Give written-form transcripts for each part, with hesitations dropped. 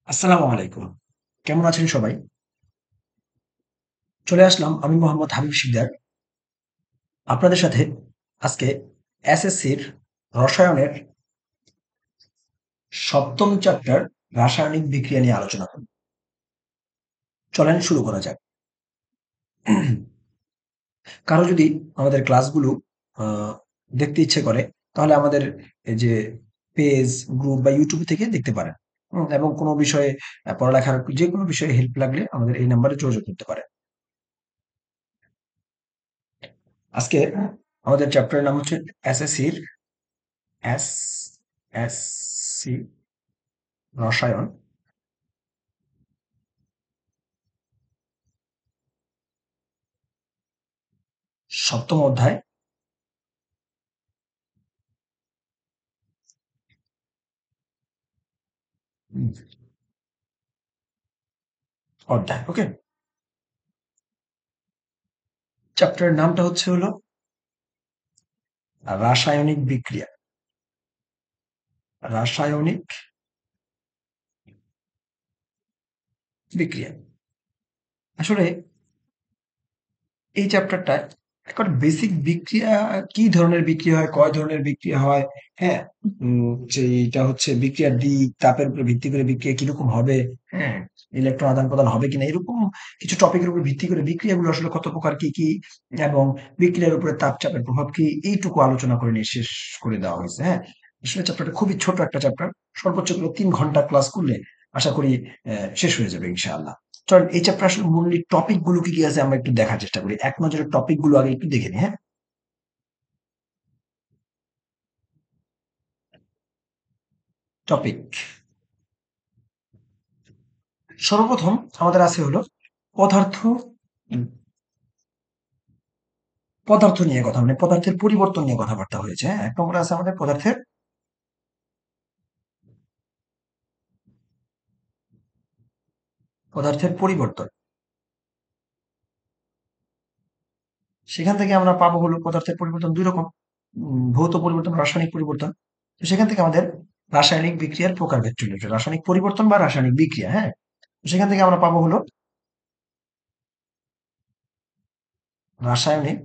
আসসালামু আলাইকুম। কেমন আছেন সবাই? চলে আসলাম আমি মোহাম্মদ হাবিব শিকদার। আপনাদের সাথে আজকে এসএসসির রসায়নের ৭ম চ্যাপ্টার রাসায়নিক বিক্রিয়া নিয়ে আলোচনা করব। চলেন শুরু করা যাক। কারো যদি আমাদের ক্লাসগুলো আ দেখতে ইচ্ছে করে তাহলে আমাদের এই যে পেজ, গ্রুপ বা YouTube থেকে দেখতে পারেন। এবং কোনো বিষয়ে পড়ালেখার যেকোনো বিষয়ে হেল্প লাগলে আমাদের এই নাম্বারে যোগাযোগ করতে পারেন। আজকে আমাদের চ্যাপ্টারের নাম হচ্ছে এসএসসির এস এস সি রসায়ন ৭ম অধ্যায় উম, অধ্যায় ওকে। চ্যাপ্টারের নামটা হচ্ছে হলো রাসায়নিক বিক্রিয়া। রাসায়নিক বিক্রিয়া আসলে এই চ্যাপ্টারটা এখন বেসিক বিক্রিয়া, কি ধরনের বিক্রিয়া হয়, কয় ধরনের বিক্রিয়া হয়, হ্যাঁ, যে এটা হচ্ছে বিক্রিয়ার দিক, তাপের উপর ভিত্তি করে বিক্রিয়া কিরকম হবে, হ্যাঁ, ইলেকট্রন আদান প্রদান হবে কিনা, এরকম কিছু টপিকের উপর ভিত্তি করে বিক্রিয়াগুলো আসলে কত প্রকার, কি কি, এবং বিক্রিয়ার উপরে তাপ চাপের প্রভাব কি, এইটুকু আলোচনা করে নিয়ে শেষ করে দেওয়া হয়েছে। হ্যাঁ, আসলে চ্যাপ্টারটা খুবই ছোট একটা চ্যাপ্টার। সর্বোচ্চ করে ৩ ঘন্টা ক্লাস করলে আশা করি শেষ হয়ে যাবে ইনশাআল্লাহ। চলেন এই চ্যাপ্টার আসলে মূল টপিক গুলো কি কি আছে আমরা একটু দেখার চেষ্টা করি। এক নজরে টপিক গুলো আগে একটু দেখে নিই। হ্যাঁ, টপিক সর্বপ্রথম আমাদের আছে হলো পদার্থ। পদার্থ নিয়ে কথা, মানে পদার্থের পরিবর্তন নিয়ে কথাবার্তা হয়েছে। হ্যাঁ, এক নম্বরে আছে আমাদের পদার্থের পরিবর্তন। সেখান থেকে আমরা পাবো হলো পদার্থের পরিবর্তন দুই রকম, ভৌত পরিবর্তন, রাসায়নিক পরিবর্তন। তো সেখান থেকে আমাদের রাসায়নিক বিক্রিয়ার প্রকারভেদ চলে আসবে, রাসায়নিক পরিবর্তন বা রাসায়নিক বিক্রিয়া। হ্যাঁ, তো সেখান থেকে আমরা পাবো হলো রাসায়নিক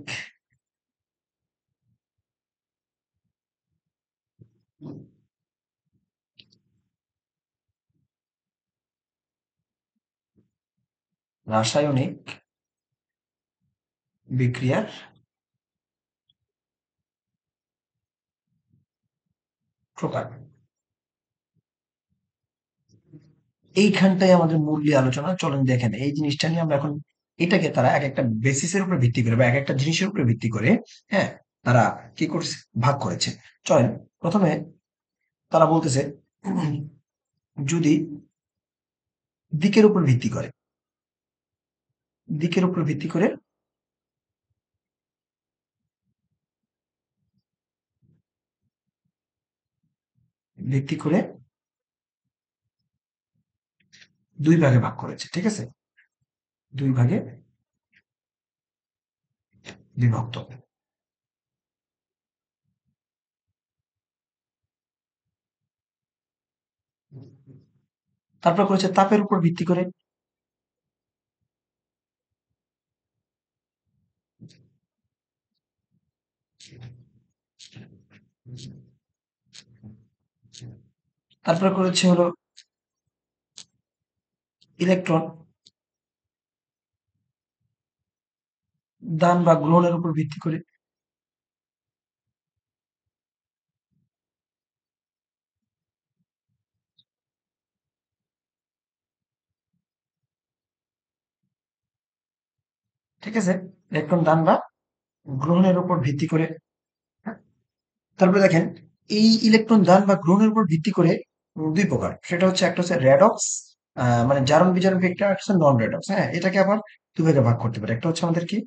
রাসায়নিক বিক্রিয়ার প্রকার। এইখানটাই আমাদের মূল নিয়ে আলোচনা। চলেন দেখেন এই জিনিসটা নিয়ে আমরা এখন, এটাকে তারা এক একটা বেসিসের উপর ভিত্তি করে বা এক একটা জিনিসের উপর ভিত্তি করে, হ্যাঁ, তারা কি করছে, ভাগ করেছে। চলেন প্রথমে তারা বলতেছে যদি দিকের উপর ভিত্তি করে, দিকের উপর ভিত্তি করে, ভিত্তি করে দুই ভাগে ভাগ করেছে, ঠিক আছে, দুই ভাগে বিভক্ত। তারপর করেছে তাপের উপর ভিত্তি করে, তারপর করেছে হলো ইলেকট্রন দান বা গ্রহণের উপর ভিত্তি করে। ঠিক আছে, ইলেকট্রন দান বা গ্রহণের উপর ভিত্তি করে। হ্যাঁ, তারপরে দেখেন এই ইলেকট্রন দান বা গ্রহণের উপর ভিত্তি করে দুই প্রকার। সেটা হচ্ছে একটা হচ্ছে রেডক্স, মানে জারণ বিজারণ বিক্রিয়া, একটা হচ্ছে নন রেডক্স। হ্যাঁ, এটাকে আবার দুই ভাগে ভাগ করতে পারে। একটা হচ্ছে আমাদের কি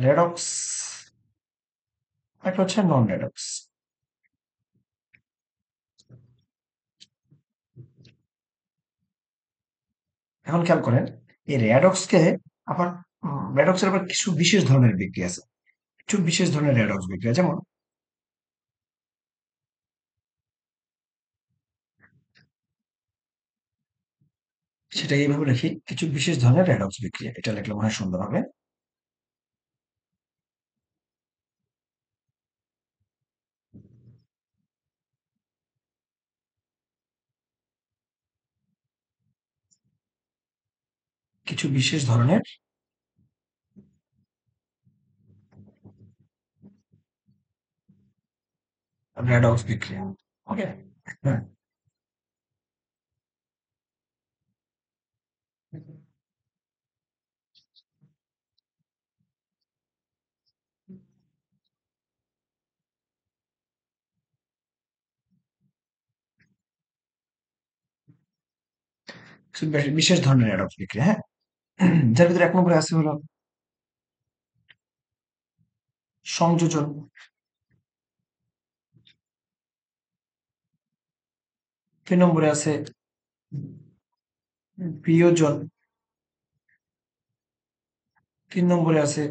রেডক্স, একটা হচ্ছে নন রেডক্স। এখন খেয়াল করেন এই রেডক্সকে আবার, রেডক্সের আবার কিছু বিশেষ ধরনের বিক্রিয়া আছে, কিছু বিশেষ ধরনের রেডক্স বিক্রিয়া, যেমন সেটা এইভাবে লিখি, কিছু বিশেষ ধরনের রেডক্স বিক্রিয়া। এটা লিখলে মনে হয় সুন্দর হবে। কিছু বিশেষ ধরনের রেডক্স বিক্রিয়া। ওকে। হ্যাঁ। কিছু বিশেষ ধরনের রেডক্স বিক্রিয়া। হ্যাঁ। যার ভিতরে এক নম্বরে আছে হলো সংযোজন। দুই নম্বরে আছে বিয়োজন। তিন নম্বরে আছে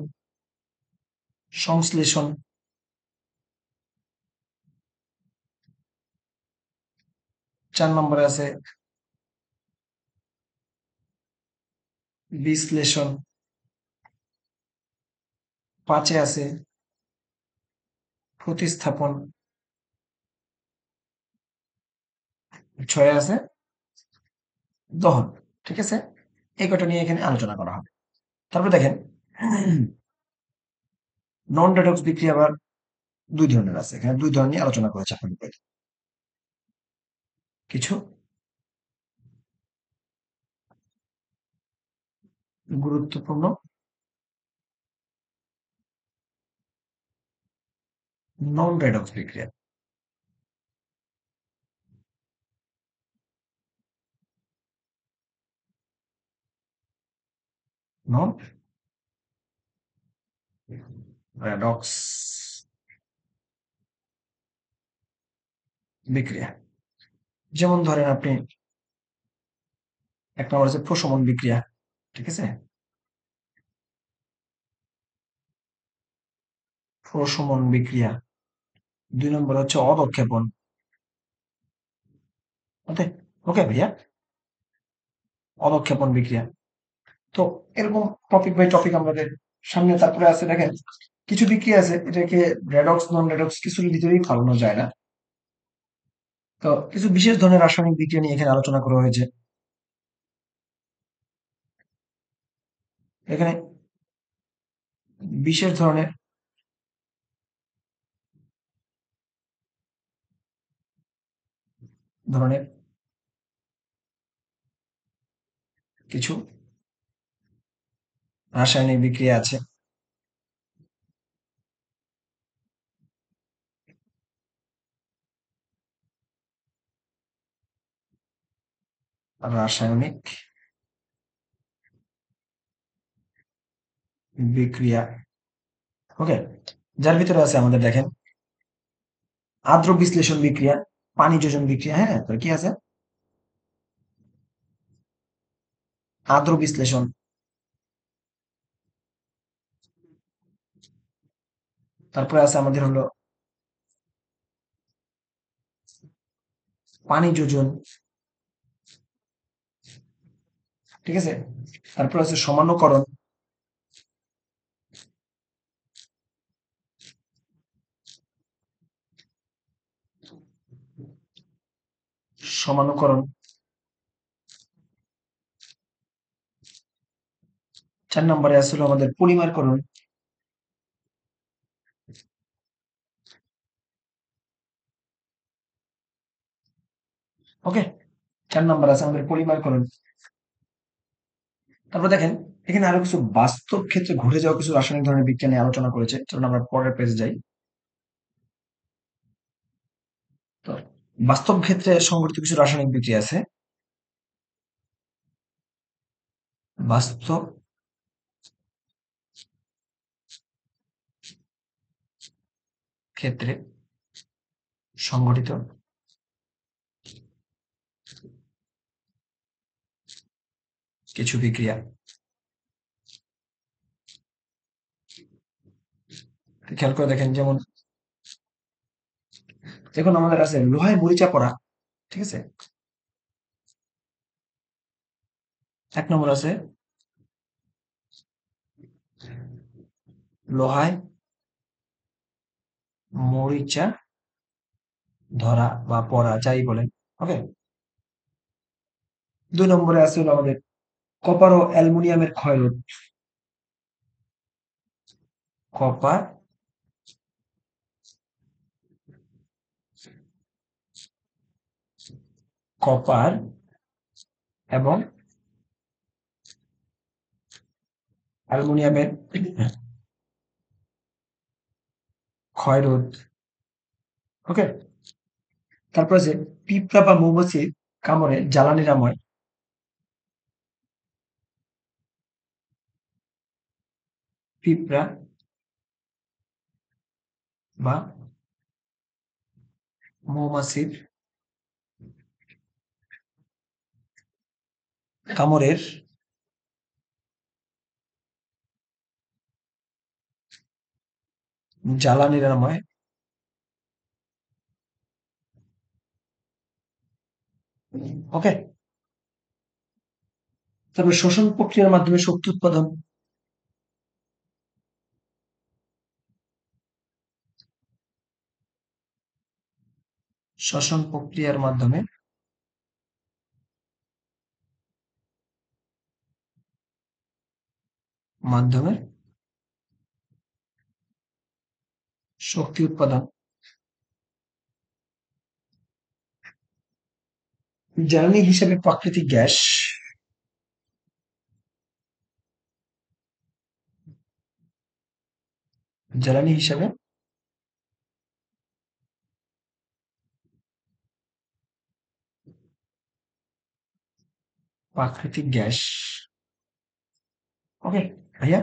সংশ্লেষণ। চার নম্বরে আছে বিশ্লেষণ। পাঁচে আছে প্রতিস্থাপন। ছয়ে আছে দহন। ঠিক আছে, এই কটা নিয়ে এখানে আলোচনা করা হবে। তারপর দেখেন, নন রেডক্স বিক্রিয়া আবার দুই ধরনের আছে। এখানে দুই ধরনের নিয়ে আলোচনা করেছে আপনাদের বইতে। কিছু গুরুত্বপূর্ণ নন রেডক্স বিক্রিয়া। নন রেডক্স বিক্রিয়া। যেমন ধরেন আপনি, এক নম্বর আছে প্রশমন বিক্রিয়া। ঠিক আছে, প্রশমন বিক্রিয়া। দুই নম্বর হচ্ছে অধঃক্ষেপণ। ওকে। ওকে ভাইয়া, অধঃক্ষেপণ বিক্রিয়া। তো এরকম টপিক বাই টপিক আমাদের সামনে। তারপরে আছে দেখেন, কিছু বিক্রিয়া আছে এটাকে রেডক্স নন রেডক্স কিছুর ভিতরেই ফালানো যায় না। তো কিছু বিশেষ ধরনের রাসায়নিক বিক্রিয়া নিয়ে এখানে আলোচনা করা হয়েছে। এখানে বিশেষ ধরনের ধরনের কিছু রাসায়নিক বিক্রিয়া আছে। রাসায়নিক বিক্রিয়া। ওকে। যার ভিতরে আছে আমাদের দেখেন আদ্র বিশ্লেষণ বিক্রিয়া, পানি যোজন বিক্রিয়া। হ্যাঁ, তো কি আছে আদ্র বিশ্লেষণ। তারপরে আছে আমাদের হলো পানি যোজন। ঠিক আছে, তারপরে আছে সমানুকরণ। সমানুকরণ। চার নম্বরে আসলে আমাদের পলিমারকরণ। ওকে, চার নম্বর আছে আমাদের পলিমারকরণ। তারপর দেখেন, এখানে আরো কিছু বাস্তব ক্ষেত্রে ঘটে যাওয়া কিছু রাসায়নিক ধরনের বিজ্ঞান নিয়ে আলোচনা করেছে। চলুন আমরা পরের পেজে যাই। তো বাস্তব ক্ষেত্রে সংঘটিত কিছু রাসায়নিক বিক্রিয়া আছে। বাস্তব ক্ষেত্রে সংঘটিত কিছু বিক্রিয়া। খেয়াল করে দেখেন, যেমন দেখুন আমাদের আছে লোহায় মরিচা পড়া। ঠিক আছে, এক নম্বর আছে লোহায় মরিচা ধরা বা পড়া যাই বলেন। ওকে। 2 নম্বরে আছে হলো আমাদের কপার ও অ্যালুমিনিয়ামের ক্ষয়রোধ। কপার কপার এবং অ্যালুমিনিয়ামের ক্ষয়রোধ। ওকে। তারপর আছে পিঁপড়া বা মৌমাছির কামড়ে জ্বালা নিরাময়। পিঁপড়া বা মৌমাছির কামড়ের জ্বালা নিরাময়। ওকে। তারপর শ্বসন প্রক্রিয়ার মাধ্যমে শক্তি উৎপাদন। শ্বসন প্রক্রিয়ার মাধ্যমে শক্তি উৎপাদন। জ্বালানি হিসেবে প্রাকৃতিক গ্যাস। জ্বালানি হিসেবে প্রাকৃতিক গ্যাস। ওকে ভাইয়া,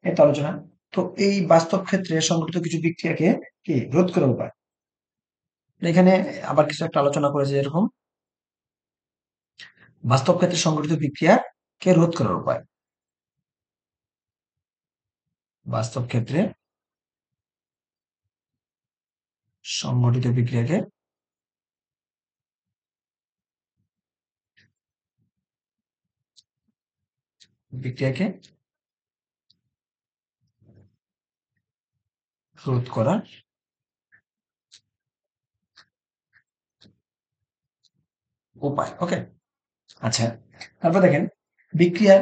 এই তো আলোচনা। তো এই বাস্তব ক্ষেত্রে সংঘটিত কিছু বিক্রিয়াকে কি রোধ করার উপায়। এখানে আবার কিছু একটা আলোচনা করেছে, এরকম বাস্তব ক্ষেত্রে সংঘটিত বিক্রিয়াকে রোধ করার উপায়। বাস্তব ক্ষেত্রে সংঘটিত বিক্রিয়াকে রোধ করার উপায়। ওকে। আচ্ছা, তারপর দেখেন বিক্রিয়ার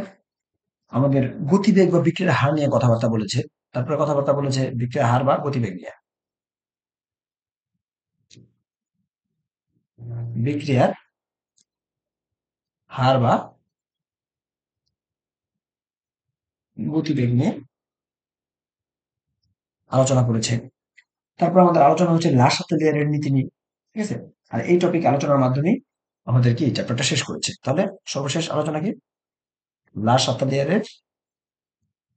আমাদের গতিবেগ বা বিক্রিয়ার হার নিয়ে কথাবার্তা বলেছে। তারপরে কথাবার্তা বলেছে বিক্রিয়ার হার বা গতিবেগ নিয়ে। বিক্রিয়ার হার বা গতিবেগ নিয়ে আলোচনা করেছে। তারপর আমাদের আলোচনা হচ্ছে লাশ-আত্তেলিয়ারের নীতি নিয়ে। ঠিক আছে? আর এই টপিক আলোচনার মাধ্যমেই আমাদের কি চ্যাপ্টারটা শেষ করেছে। তাহলে সর্বশেষ আলোচনা কি? লাশ-আত্তেলিয়ারের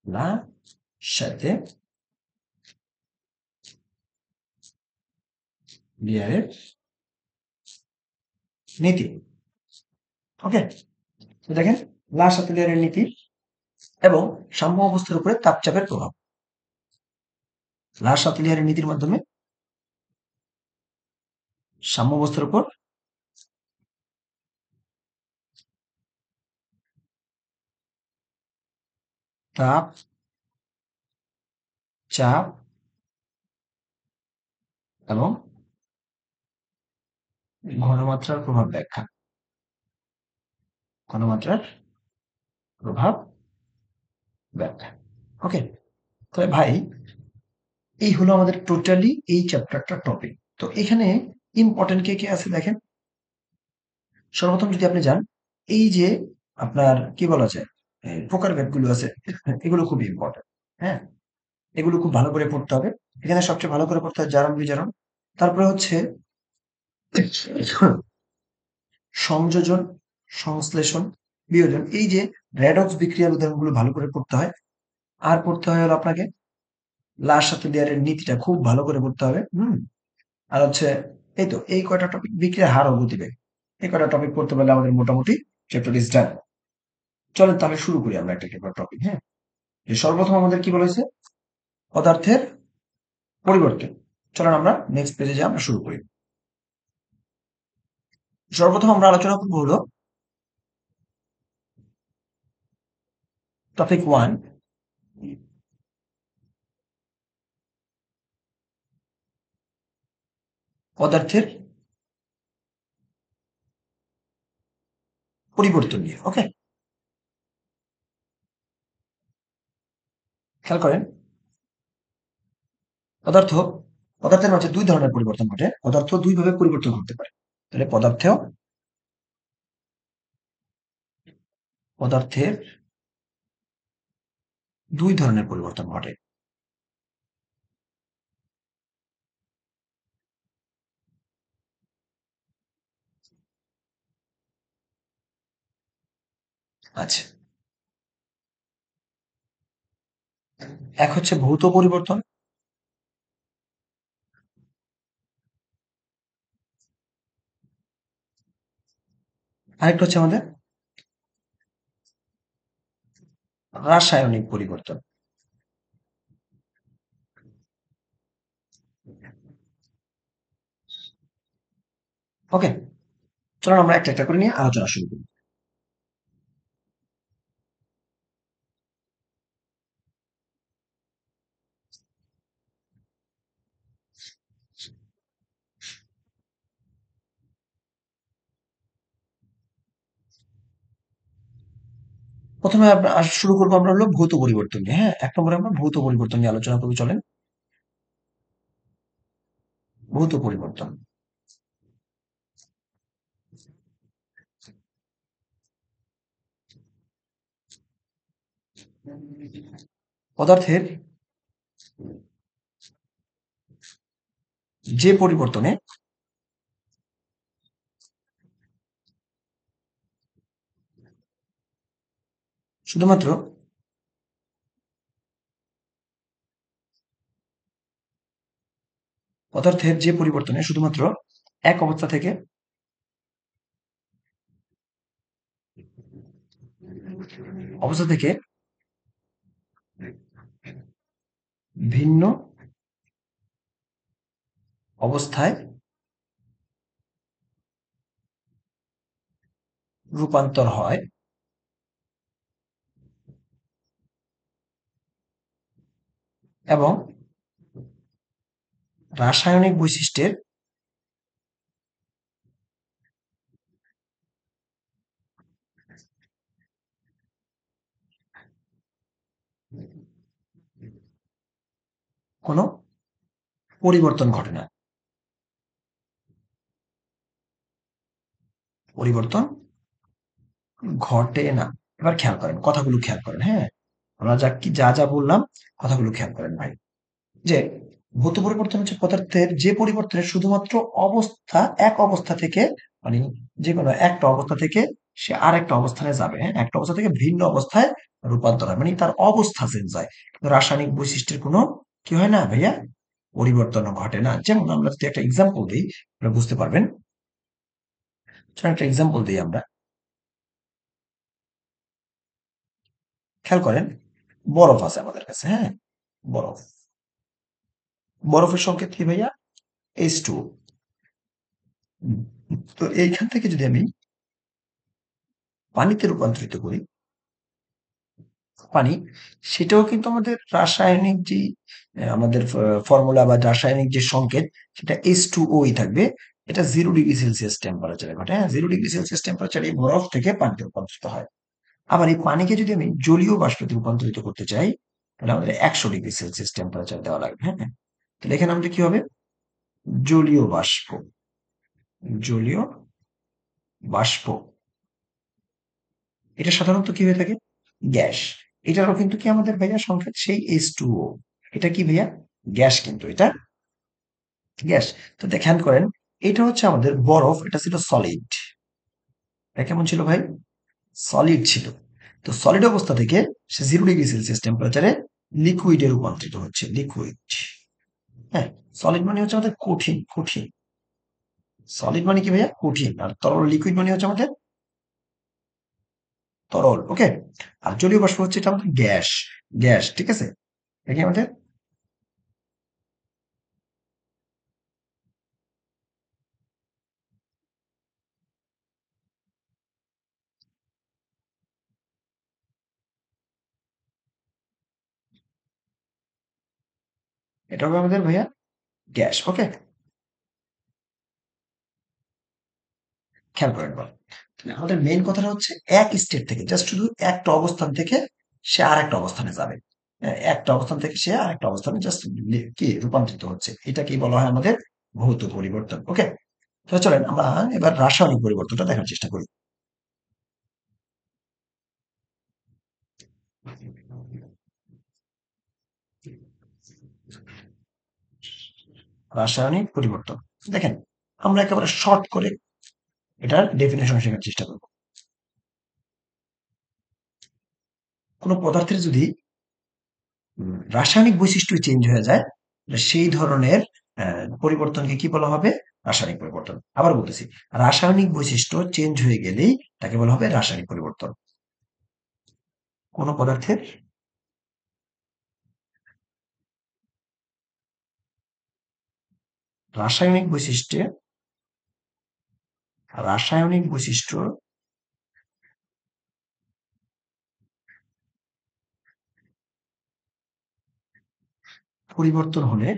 লা-শাতে-লিয়ারের নীতি। ওকে? তো দেখেন লাশ-আত্তেলিয়ারের নীতি এবং সাম্য অবস্থার উপরে তাপচাপের প্রভাব। লাশ-আত্তেলিয়ারের নীতির মাধ্যমে সাম্য অবস্থার উপর তাপ, চাপ এবং ঘনমাত্রার প্রভাব ব্যাখ্যা। ঘনমাত্রার প্রভাব ব্যাখ্যা। ওকে। তাহলে ভাই এই হলো আমাদের টোটালি এই চ্যাপ্টারটা টপিক। তো এখানে ইম্পর্টেন্ট কে আছে দেখেন। সর্বপ্রথম যদি আপনি যান, এই যে আপনার কি বলা যায় প্রকারভেদ গুলো আছে, এগুলো খুব ইম্পর্টেন্ট। হ্যাঁ, এগুলো খুব ভালো করে পড়তে হবে। এখানে সবচেয়ে ভালো করে পড়তে হয় জারণ বিজারণ। তারপরে হচ্ছে সংযোজন, সংশ্লেষণ, বিয়োজন। এই যে রেডক্স বিক্রিয়ার উদাহরণগুলো ভালো করে পড়তে হয়। আর পড়তে হয় হলো আপনাকে লাশ-আত্তেলিয়ারের নীতিটা খুব ভালো করে পড়তে হবে। আর হচ্ছে এই তো এই কয়টা টপিক, বিক্রিয়ার হার ও গতিবেগ, এই কয়টা টপিক পড়তে পারলে আমাদের মোটামুটি চ্যাপ্টার ইজ ডান। চলেন তাহলে শুরু করি আমরা একটা একটা টপিক। হ্যাঁ, যে সর্বপ্রথম আমাদের কি বলেছে পদার্থের পরিবর্তন। চলেন আমরা নেক্সট পেজে যাই, আমরা শুরু করি। সর্বপ্রথম আমরা আলোচনা করবো হলো টপিক 1, পদার্থের পরিবর্তন নিয়ে। ওকে, খেয়াল করেন, পদার্থ পদার্থের মাঝে দুই ধরনের পরিবর্তন ঘটে। পদার্থ দুই ভাবে পরিবর্তন করতে পারে। তাহলে পদার্থের দুই ধরনের পরিবর্তন ঘটে। আচ্ছা, এক হচ্ছে ভৌত পরিবর্তন, আরেকটা হচ্ছে আমাদের রাসায়নিক পরিবর্তন। ওকে, চলুন আমরা একটা একটা করে নিয়ে আলোচনা শুরু করি। প্রথমে শুরু করবো আমরা হলো ভৌত পরিবর্তন নিয়ে। হ্যাঁ, এক নম্বরে আমরা ভৌত পরিবর্তন নিয়ে আলোচনা করবো, চলেন। ভৌত পরিবর্তন, পদার্থের যে পরিবর্তনে শুধুমাত্র পদার্থের যে পরিবর্তনে শুধুমাত্র এক অবস্থা থেকে অবস্থা থেকে ভিন্ন অবস্থায় রূপান্তর হয় এবং রাসায়নিক বৈশিষ্ট্যের কোনো পরিবর্তন ঘটে না। পরিবর্তন ঘটে না। এবার খেয়াল করেন, কথাগুলো খেয়াল করেন। হ্যাঁ, আমরা যা যা বললাম, কথাগুলো খেয়াল করেন ভাই। যে ভৌত পরিবর্তন হচ্ছে পদার্থের যে পরিবর্তনের শুধুমাত্র অবস্থা, এক অবস্থা থেকে, মানে যে কোনো একটা অবস্থা থেকে সে আর একটা অবস্থানে যাবে। হ্যাঁ, একটা অবস্থা থেকে ভিন্ন অবস্থায় রূপান্তর হয়, মানে তার অবস্থা চেঞ্জ হয়, কিন্তু রাসায়নিক বৈশিষ্ট্যের কোনো কি হয় না ভাইয়া, পরিবর্তন ঘটে না। যেমন আমরা যদি একটা এক্সাম্পল দিই, আপনারা বুঝতে পারবেন। চলুন একটা এক্সাম্পল দিই আমরা। খেয়াল করেন, বরফ আছে আমাদের কাছে। হ্যাঁ, বরফ, বরফের সংকেত কি ভাইয়া? H2O। তো এইখান থেকে যদি আমি পানিতে রূপান্তরিত করি, পানি, সেটাও কিন্তু আমাদের রাসায়নিক যে আমাদের ফর্মুলা বা রাসায়নিক যে সংকেত, সেটা H2O থাকবে। এটা 0 ডিগ্রি সেলসিয়াস টেম্পারেচারে ঘটে। হ্যাঁ, 0 ডিগ্রি সেলসিয়াস টেম্পারেচারে এই বরফ থেকে পানিতে রূপান্তরিত হয়। আবার এই পানিকে যদি আমি জলীয় বাষ্পে রূপান্তরিত করতে চাই, তাহলে আমাদের 100 ডিগ্রি সেলসিয়াস টেম্পারেচার দেওয়া লাগবে। হ্যাঁ, তাহলে এখানে আমাদের কি হবে? জলীয় বাষ্প, জলীয় বাষ্প। এটা সাধারণত কি হয়ে থাকে? গ্যাস। এটারও কিন্তু কি আমাদের ভাইয়া সংকেত সেই H2O। এটা কি ভাইয়া? গ্যাস, কিন্তু এটা গ্যাস। তো দেখেন করেন, এটা হচ্ছে আমাদের বরফ, এটা ছিল সলিড। এটা কেমন ছিল ভাই? সলিড ছিল। তো সলিড অবস্থা থেকে সে 0 ডিগ্রি সেলসিয়াস টেম্পারেচারে লিকুইডে রূপান্তরিত হচ্ছে, লিকুইড। হ্যাঁ, সলিড মানে হচ্ছে আমাদের কঠিন, কঠিন। সলিড মানে কি ভাইয়া? কঠিন। আর তরল, লিকুইড মানে হচ্ছে আমাদের তরল। ওকে, আর জলীয় বাষ্প হচ্ছে এটা আমাদের গ্যাস, গ্যাস। ঠিক আছে, দেখি আমাদের এটা হবে আমাদের ভাইয়া গ্যাস। ওকে, খেয়াল করেন বল, তাহলে আমাদের মেইন কথাটা হচ্ছে এক স্টেট থেকে, জাস্ট শুধু একটা অবস্থান থেকে সে আর একটা অবস্থানে যাবে। একটা অবস্থান থেকে সে আর একটা অবস্থানে জাস্ট কি রূপান্তরিত হচ্ছে, এটাকেই বলা হয় আমাদের ভৌত পরিবর্তন। ওকে, তো চলেন আমরা এবার রাসায়নিক পরিবর্তনটা দেখার চেষ্টা করি। রাসায়নিক পরিবর্তন, দেখেন আমরা একেবারে শর্ট করে এটার ডেফিনেশন শেখার চেষ্টা করব। কোনো পদার্থের যদি রাসায়নিক বৈশিষ্ট্য চেঞ্জ হয়ে যায়, সেই ধরনের পরিবর্তনকে কি বলা হবে? রাসায়নিক পরিবর্তন। আবার বলতেছি, রাসায়নিক বৈশিষ্ট্য চেঞ্জ হয়ে গেলেই তাকে বলা হবে রাসায়নিক পরিবর্তন। কোনো পদার্থের রাসায়নিক বৈশিষ্ট্যে রাসায়নিক বৈশিষ্ট্য পরিবর্তন হলে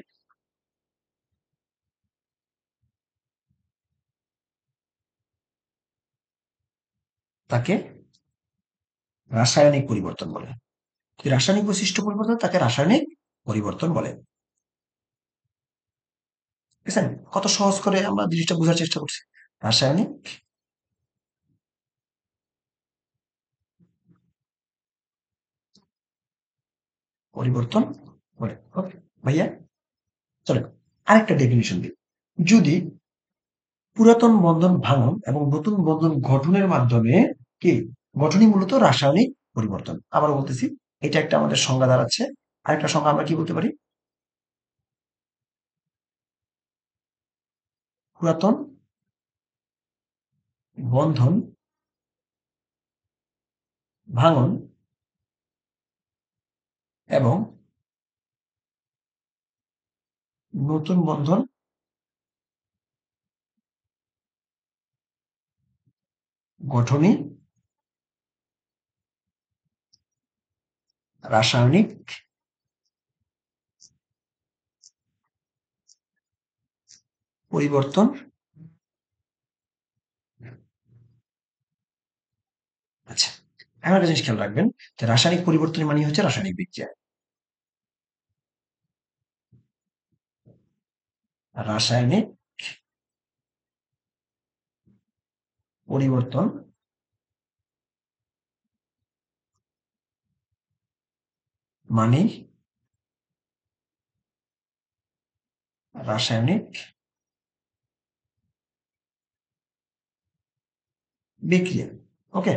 তাকে রাসায়নিক পরিবর্তন বলে। যদি রাসায়নিক বৈশিষ্ট্য পরিবর্তন তাকে রাসায়নিক পরিবর্তন বলে। বুঝছেন কত সহজ করে আমরা জিনিসটা বোঝার চেষ্টা করছি? রাসায়নিক পরিবর্তন বলে। ওকে ভাইয়া, চলেন আরেকটা ডেফিনিশন দিই। যদি পুরাতন বন্ধন ভাঙন এবং নতুন বন্ধন গঠনের মাধ্যমে কি, গঠনই মূলত রাসায়নিক পরিবর্তন। আবার বলতেছি, এটা একটা আমাদের সংজ্ঞা দাঁড়াচ্ছে। আরেকটা সংজ্ঞা আমরা কি বলতে পারি? পুরাতন বন্ধন ভাঙন এবং নতুন বন্ধন গঠনই রাসায়নিক পরিবর্তন। আচ্ছা, এখন একটা জিনিস খেয়াল রাখবেন, যে রাসায়নিক পরিবর্তন মানে হচ্ছে রাসায়নিক বিক্রিয়া। রাসায়নিক পরিবর্তন মানে রাসায়নিক বিক্রিয়া। ওকে,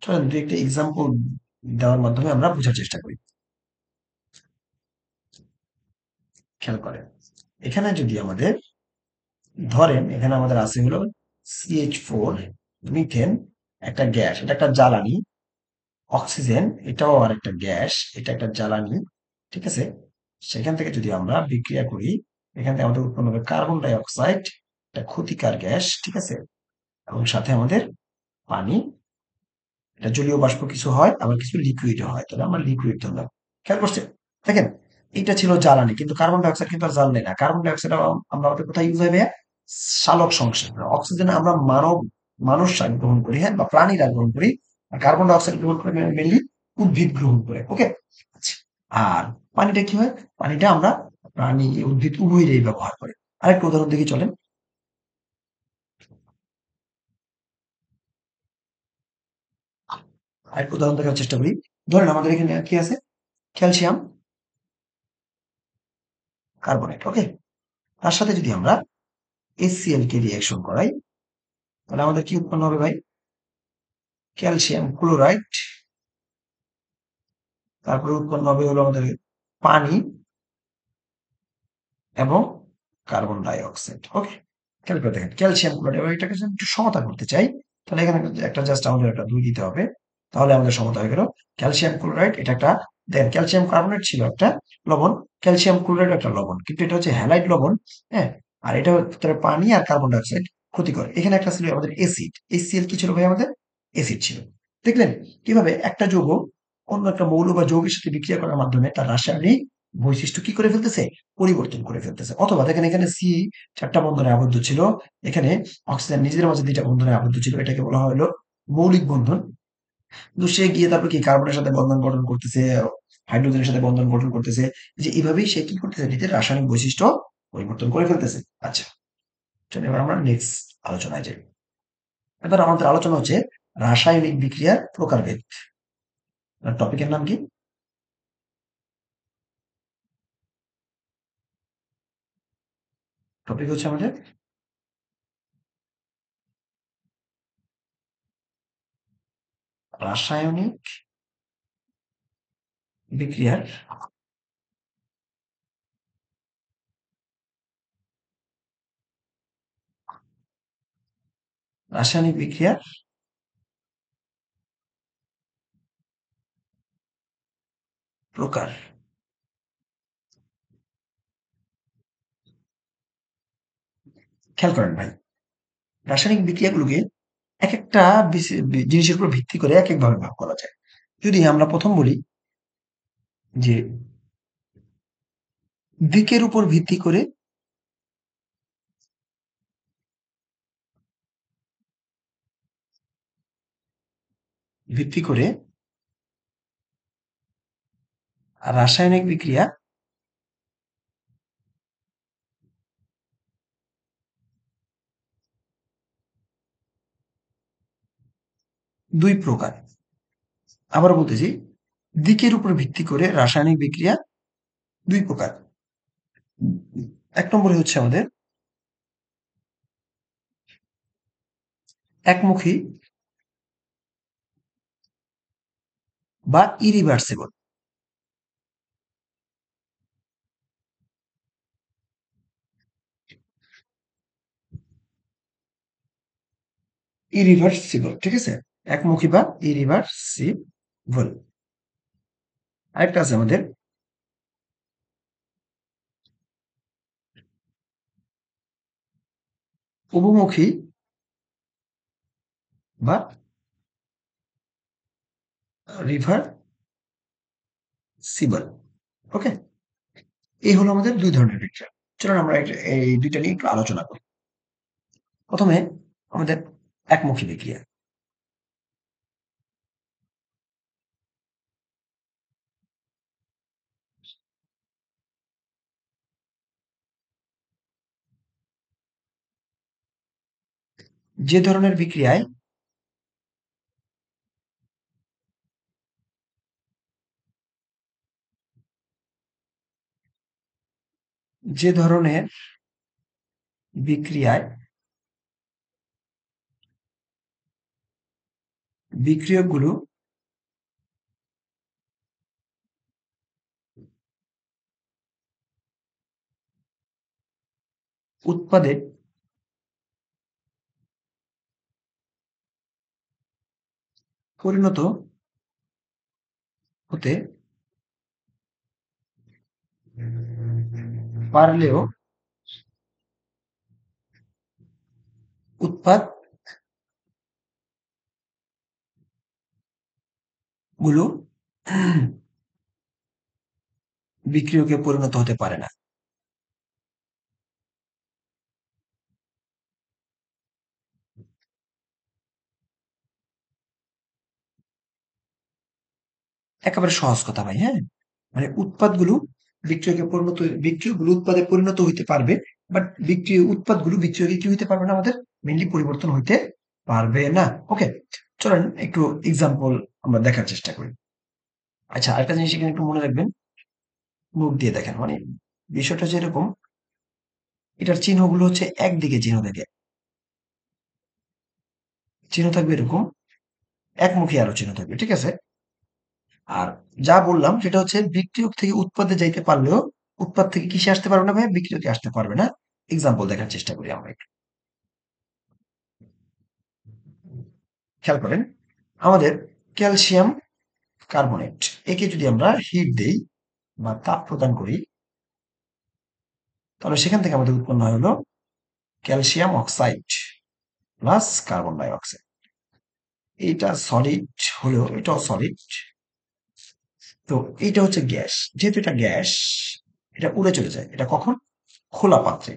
চলেন দু একটা এক্সাম্পল দেওয়ার মাধ্যমে আমরা বোঝার চেষ্টা করি। খেয়াল করেন, এখানে যদি আমাদের ধরেন, এখানে আমাদের আছে হলো CH4 মিথেন, একটা গ্যাস, এটা একটা জ্বালানি। অক্সিজেন, এটাও আর একটা গ্যাস, এটা একটা জ্বালানি। ঠিক আছে, সেখান থেকে যদি আমরা বিক্রিয়া করি, এখান থেকে আমাদের উৎপন্ন হবে কার্বন ডাই অক্সাইড, একটা ক্ষতিকর গ্যাস। ঠিক আছে, এবং সাথে আমাদের পানি, এটা জলীয় বাষ্প কিছু হয়, আবার কিছু লিকুইড হয়, তাহলে আমরা লিকুইড ধরলাম। খেয়াল করছেন? দেখেন, এটা ছিল জ্বালানি, কিন্তু কার্বন ডাই অক্সাইড কিন্তু আর জ্বালানি না। কার্বন ডাই অক্সাইড আমরা আমাদের কোথায় ইউজ হবে? সালোক সংশ্লেষণ। অক্সিজেন আমরা মানুষ গ্রহণ করি, হ্যাঁ, বা প্রাণীরা গ্রহণ করি। আর কার্বন ডাই অক্সাইড গ্রহণ করে মেনলি উদ্ভিদ গ্রহণ করে। ওকে, আচ্ছা, আর পানিটা কি হয়? পানিটা আমরা প্রাণী উদ্ভিদ উভয়েরই ব্যবহার করে। আরেকটা উদাহরণ দেখি চলেন। আরেকটা উদাহরণ দেখার চেষ্টা করি। ধরেন আমাদের এখানে কি আছে? Calcium carbonate. ওকে, তার সাথে যদি আমরা HCl কে রিঅ্যাকশন করাই, তাহলে আমাদের কি উৎপন্ন হবে ভাই? Calcium chloride. তারপরে উৎপন্ন হবে হলো আমাদের পানি এবং কার্বন ডাই অক্সাইড। ওকে, খেয়াল করে দেখেন, ক্যালসিয়াম ক্লোরাইড, এবার এটাকে যদি একটু সমতা করতে চাই, তাহলে এখানে একটা জাস্ট আমাদের একটা 2 দিতে হবে, তাহলে আমাদের সমতা হয়ে গেল। ক্যালসিয়াম ক্লোরাইড এটা একটা, দেখেন ক্যালসিয়াম কার্বনেট ছিল একটা লবণ, ক্যালসিয়াম ক্লোরাইড একটা লবণ, কিন্তু এটা হচ্ছে হ্যালাইড লবণ। হ্যাঁ, আর এটা ভিতরে পানি আর কার্বন ডাই অক্সাইড ক্ষতিকর। এখানে একটা ছিল আমাদের এসিড, HCl কি ছিল ভাই? আমাদের এসিড ছিল। দেখলেন কিভাবে একটা যৌগ অন্য একটা মৌল বা যৌগের সাথে বিক্রিয়া করার মাধ্যমে তার রাসায়নিক বৈশিষ্ট্য কি করে ফেলতেছে? পরিবর্তন করে ফেলতেছে। অথবা দেখেন এখানে সি ৪ টা বন্ধনে আবদ্ধ ছিল। এখানে অক্সিজেন নিজেদের মাঝে ২ টা বন্ধনে আবদ্ধ ছিল। এটাকে বলা হলো মৌলিক বন্ধন। কিন্তু সে গিয়ে তারপর কি কার্বনের সাথে বন্ধন গঠন করতেছে, হাইড্রোজেনের সাথে বন্ধন গঠন করতেছে। যে এভাবেই সে কি করতেছে? নিজের রাসায়নিক বৈশিষ্ট্য পরিবর্তন করে ফেলতেছে। আচ্ছা, চলো এবার আমরা নেক্সট আলোচনায় যাই। এবার আমাদের আলোচনা হচ্ছে রাসায়নিক বিক্রিয়ার প্রকারভেদ। টপিকের নাম কি? টপিক হচ্ছে আমাদের রাসায়নিক বিক্রিয়ার রাসায়নিক বিক্রিয়ার প্রকার। খেয়াল করেন ভাই, রাসায়নিক বিক্রিয়াগুলোকে এক একটা জিনিসের উপর ভিত্তি করে এক এক ভাবে ভাগ করা যায়। যদি আমরা প্রথম বলি যে দিকের উপর ভিত্তি করে ভিত্তি করে রাসায়নিক বিক্রিয়া ২ প্রকার। আবারও বলতেছি, দিকের উপর ভিত্তি করে রাসায়নিক বিক্রিয়া ২ প্রকার। ১ নম্বরে হচ্ছে আমাদের একমুখী বা ইরিভার্সিবল। ইরিভার্সিবল, ঠিক আছে? একমুখী বা ইরিভার্সিবল। আরেকটা আছে আমাদের উভমুখী বা রিভার্সিবল। ওকে? এই হলো আমাদের ২ ধরনের বিক্রিয়া। চলুন আমরা এই ২ টা নিয়ে একটু আলোচনা করি। প্রথমে আমাদের একমুখী বিক্রিয়া। যে ধরনের বিক্রিয়ায় যে ধরনের বিক্রিয়ায় বিক্রিয়কগুলো উৎপাদে পরিণত হতে পারলেও উৎপাদগুলো বিক্রিয়কে পরিণত হতে পারে না। একেবারে সহজ কথা ভাই, হ্যাঁ? মানে উৎপাদগুলো বিক্রিয়কগুলো উৎপাদে পরিণত হইতে পারবে। বাট উৎপাদগুলো বিক্রিয়কে কি হইতে পারবে না আমাদের? মেইনলি পরিবর্তন হইতে পারবে না। ওকে? চলেন একটু এক্সাম্পল আমরা দেখার চেষ্টা করি। আচ্ছা, আরেকটা জিনিস এখানে একটু মনে রাখবেন, নোট দিয়ে দেখেন। মানে বিষয়টা হচ্ছে এরকম, এটার চিহ্নগুলো হচ্ছে একদিকে চিহ্ন থাকে। চিহ্ন থাকবে এরকম, একমুখী আরো চিহ্ন থাকবে। ঠিক আছে? আর যা বললাম সেটা হচ্ছে বিক্রিয়ক থেকে উৎপাদে যাইতে পারলেও উৎপাদ থেকে কিসে আসতে পারবে না ভাই? বিক্রিয়কে আসতে পারবে না। এক্সাম্পল দেখার চেষ্টা করি আমরা একটু। খেয়াল করেন, আমাদের ক্যালসিয়াম কার্বনেট, একে যদি আমরা হিট দেই বা তাপ প্রদান করি, তাহলে সেখান থেকে আমাদের উৎপন্ন হয় হলো calcium oxide plus carbon die oxide. এইটা সলিড হলেও এটাও সলিড। তো এইটা হচ্ছে গ্যাস। যেহেতু এটা গ্যাস, এটা উড়ে চলে যায়। এটা কখন? খোলা পাত্রে।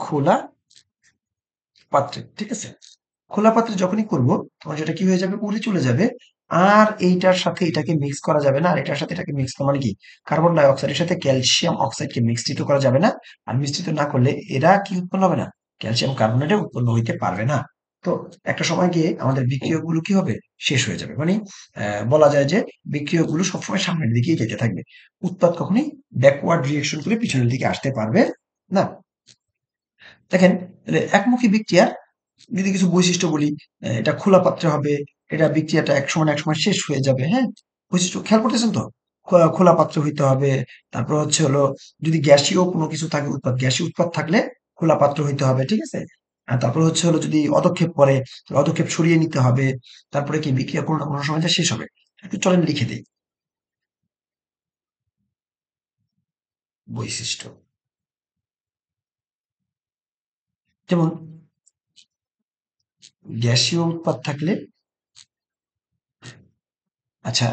খোলা পাত্রে, ঠিক আছে? খোলা পাত্রে যখনই করব, তখন সেটা কি হয়ে যাবে? উড়ে চলে যাবে। আর এইটার সাথে এটাকে মিক্স করা যাবে না। আর এটার সাথে এটাকে মিক্স করা মানে কি? কার্বন ডাই অক্সাইডের সাথে ক্যালসিয়াম অক্সাইডকে মিশ্রিত করা যাবে না। আর মিশ্রিত না করলে এরা কি উৎপন্ন হবে না? ক্যালসিয়াম কার্বনেটে উৎপন্ন হইতে পারবে না। তো একটা সময় গিয়ে আমাদের বিক্রিয়কগুলো কি হবে? শেষ হয়ে যাবে। মানে বলা যায় যে বিক্রিয়কগুলো সবসময় সামনের দিকেই যেতে থাকবে। উৎপাদ কখনোই ব্যাকওয়ার্ড রিয়েকশন করে পিছনের দিকে আসতে পারবে না। দেখেন, তাহলে একমুখী বিক্রিয়া যদি কিছু বৈশিষ্ট্য বলি, এটা খোলা পাত্রে হবে, এটা বিক্রিয়াটা এক সময় না এক সময় শেষ হয়ে যাবে, হ্যাঁ? বৈশিষ্ট্য খেয়াল করতেছেন তো? খোলা পাত্র হইতে হবে। তারপর হচ্ছে হলো, যদি গ্যাসীয় কোনো কিছু থাকে উৎপাদ, গ্যাসীয় উৎপাদ থাকলে খোলা পাত্র হইতে হবে, ঠিক আছে? আর তারপর হচ্ছে হলো, যদি অদক্ষেপ পড়ে, তাহলে অদক্ষেপ সরিয়ে নিতে হবে। তারপরে কি বিক্রিয়া কোনো না কোনো সময় যা শেষ হবে। একটু চলেন লিখে দিই। বৈশিষ্ট্য। যেমন গ্যাসীয় উৎপাদ থাকলে, আচ্ছা,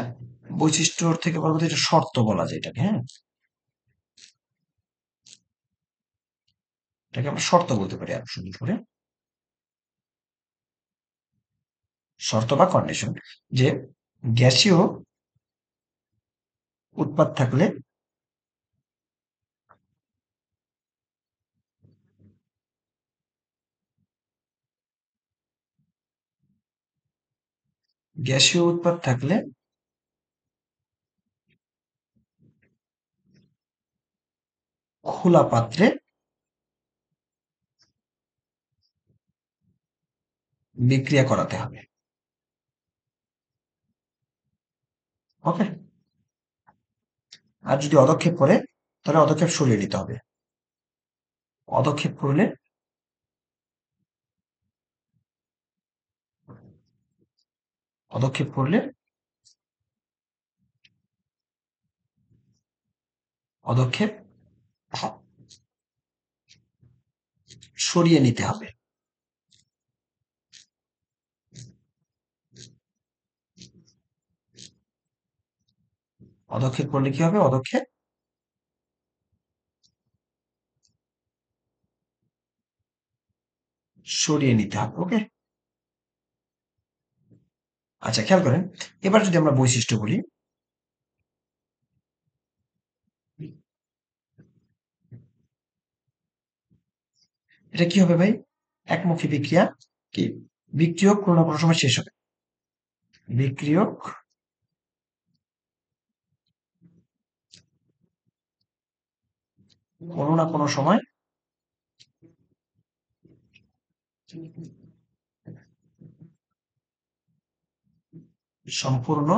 বৈশিষ্ট্যর থেকে বলবো তো এটা শর্ত বলা যায় এটাকে, হ্যাঁ? এটাকে আমরা শর্ত বলতে পারি আরো সুন্দর করে। শর্ত বা কন্ডিশন, যে গ্যাসীয় উৎপাদ থাকলে, গ্যাসীয় উৎপাদ থাকলে খোলা পাত্রে বিক্রিয়া করাতে হবে। ওকে? আর যদি অদক্ষেপ করে, তাহলে অদক্ষেপ সরিয়ে নিতে হবে। অদক্ষেপ করলে, অদক্ষেপ করলে পদক্ষেপ সরিয়ে নিতে হবে। পদক্ষেপ করলে কি হবে? পদক্ষেপ সরিয়ে নিতে হবে। ওকে? আচ্ছা, খেয়াল করেন। এবার যদি আমরা বৈশিষ্ট্য বলি, এটা কি হবে ভাই? একমুখী বিক্রিয়া। কি? বিক্রিয়ক কোনো না কোনো সময় শেষ হবে। বিক্রিয়ক কোনো না কোনো সময় সম্পূর্ণ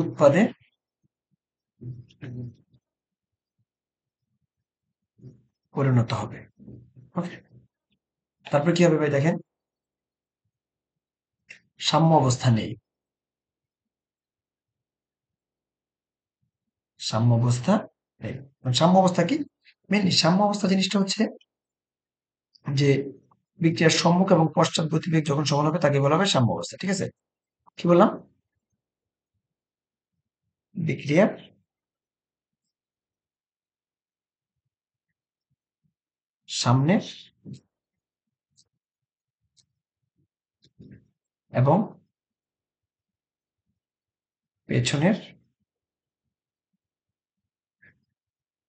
উৎপাদে পরিণত হবে। ওকে? তারপর কি হবে ভাই? দেখেন, সাম্য অবস্থা নেই। সাম্য অবস্থা নেই। সাম্য অবস্থা কি? মেনলি সাম্য অবস্থা জিনিসটা হচ্ছে যে বিক্রিয়ার সম্মুখ এবং পশ্চাৎ গতিবেগ যখন সমান হবে তাকে বলা হবে সাম্য অবস্থা। ঠিক আছে? কি বললাম? বিক্রিয়ার সামনের এবং পেছনের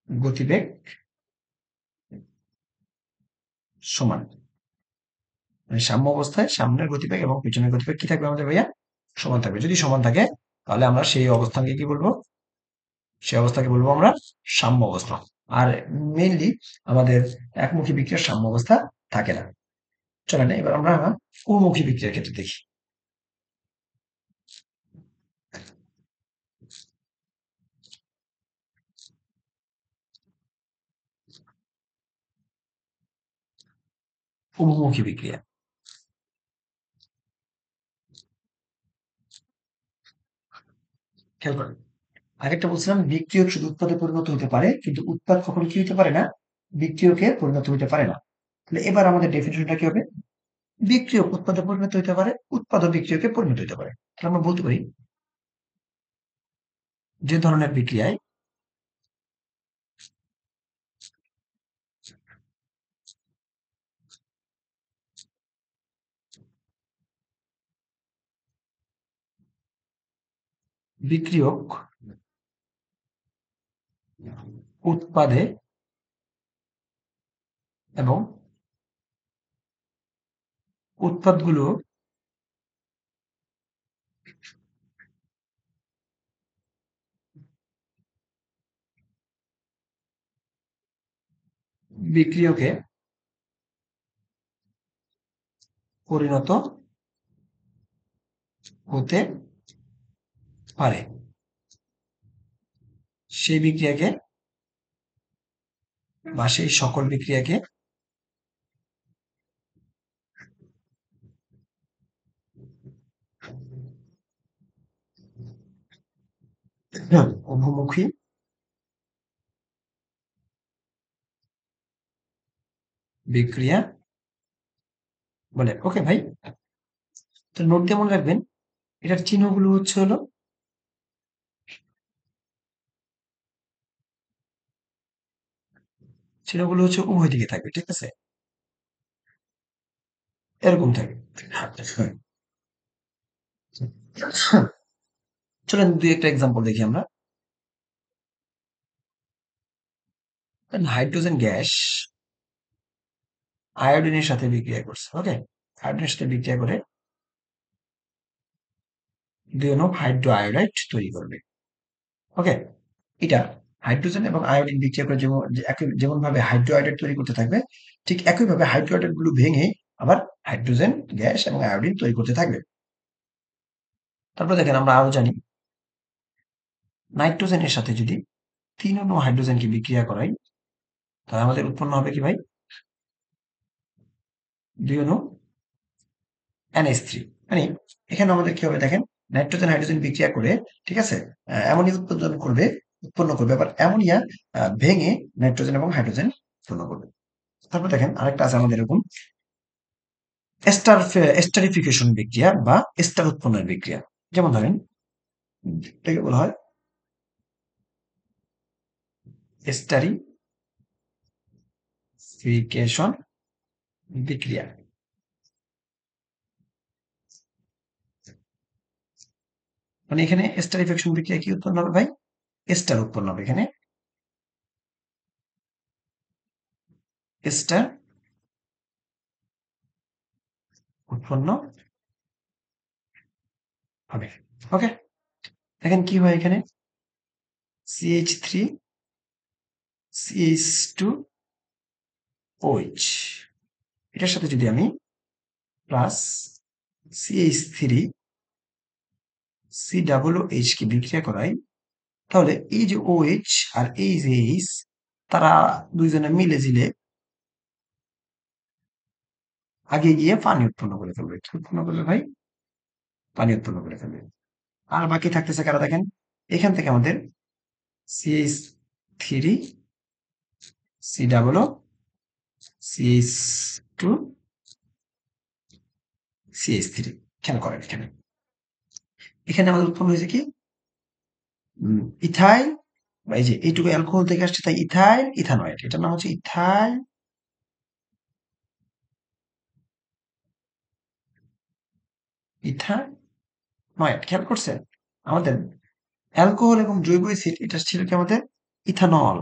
গতিবেগ সমান। মানে সাম্য অবস্থায় সামনের গতিবেগ এবং পেছনের গতিবেগ কি থাকবে আমাদের ভাইয়া? সমান থাকবে। যদি সমান থাকে, তাহলে আমরা সেই অবস্থানকে কি বলবো? সেই অবস্থাকে বলবো আমরা সাম্য অবস্থা। আর মেইনলি আমাদের একমুখী বিক্রিয়ার সাম্য অবস্থা থাকে না। চলেন এবার আমরা উমুখী বিক্রিয়ার ক্ষেত্রে দেখি। উমুখী বিক্রিয়া, খেয়াল করেন। আরেকটা বলছিলাম, বিক্রিয়ক শুধু উৎপাদে পরিণত হতে পারে, কিন্তু উৎপাদ কখনো কি হতে পারে না? বিক্রিয়কে পরিণত হতে পারে না। তাহলে এবার আমাদের ডেফিনিশনটা কি হবে? বিক্রিয়ক উৎপাদে পরিণত হতে পারে, উৎপাদক বিক্রিয়কে পরিণত হতে পারে। তাহলে আমরা বলতে পারি যে ধরনের বিক্রিয়ায় বিক্রিয়ক উৎপাদে এবং উৎপাদগুলো বিক্রিয়কে পরিণত হতে পারে, সেই বিক্রিয়াকে বা সেই সকল বিক্রিয়াকে উভমুখী বিক্রিয়া বলে। ওকে ভাই, তো নোট দিয়ে মনে রাখবেন এটার চিহ্নগুলো হচ্ছে হলো উভয় দিকে থাকবে, ঠিক আছে, এরকম থাকে। চলেন দুই একটা এক্সাম্পল দেখি আমরা। হাইড্রোজেন গ্যাস আয়োডিনের সাথে বিক্রিয়া করছে। ওকে, আয়োডিনের সাথে বিক্রিয়া করে দুই অনু হাইড্রো আয়োডাইড তৈরি করবে। ওকে, এটা হাইড্রোজেন এবং আয়োডিন বিক্রিয়া করে যেমন ভাবে হাইড্রো আয়োডাইড তৈরি করতে থাকবে, ঠিক একইভাবে হাইড্রো আয়োডাইড গুলো ভেঙে আবার হাইড্রোজেন গ্যাস এবং আয়োডিন তৈরি করতে থাকবে। তারপর দেখেন আমরা আরো জানি নাইট্রোজেনের সাথে যদি 3 অণু হাইড্রোজেনকে বিক্রিয়া করাই, তাহলে আমাদের উৎপন্ন হবে কি ভাই? 2 অণু NH3। মানে এখানে আমাদের কি হবে দেখেন, নাইট্রোজেন হাইড্রোজেন বিক্রিয়া করে, ঠিক আছে, অ্যামোনিয়া উৎপন্ন করবে, আবার অ্যামোনিয়া ভেঙে নাইট্রোজেন এবং হাইড্রোজেন উৎপন্ন করবে। তারপর দেখেন আরেকটা আছে আমাদের এরকম এস্টারিফিকেশন বিক্রিয়া বা এস্টার উৎপন্নের বিক্রিয়া। যেমন ধরেন এটাকে বলা হয় এস্টারিফিকেশন বিক্রিয়া। মানে এখানে এস্টারিফিকেশন বিক্রিয়া কি উৎপন্ন হবে ভাই? এস্টার উৎপন্ন হবে। এখানে এস্টার উৎপন্ন হবে। ওকে, দেখেন কি হয় এখানে, CH3 CH2 OH, এটার সাথে যদি আমি প্লাস CH3 COOH কে বিক্রিয়া করাই, তাহলে এই যে OH আর এই যে H, তারা দুইজনে মিলে জিলে আগে গিয়ে পানি উৎপন্ন করে ফেলবে। কি উৎপন্ন করবে ভাই? পানি উৎপন্ন করে ফেলবে। আর বাকি থাকতেছে কারা দেখেন, এখান থেকে আমাদের CH3 COO CH2 CH3। খেয়াল করেন এখানে, এখানে আমাদের উৎপন্ন হয়েছে কি ইথাইল, বা এই যে এইটুকু অ্যালকোহল থেকে আসছে, তাই ইথাইল ইথানয়েড, এটার নাম হচ্ছে ইথাইল ইথানয়েড। খেয়াল করছেন আমাদের অ্যালকোহল এবং জৈব অ্যাসিড, এটা ছিল কি আমাদের ইথানল,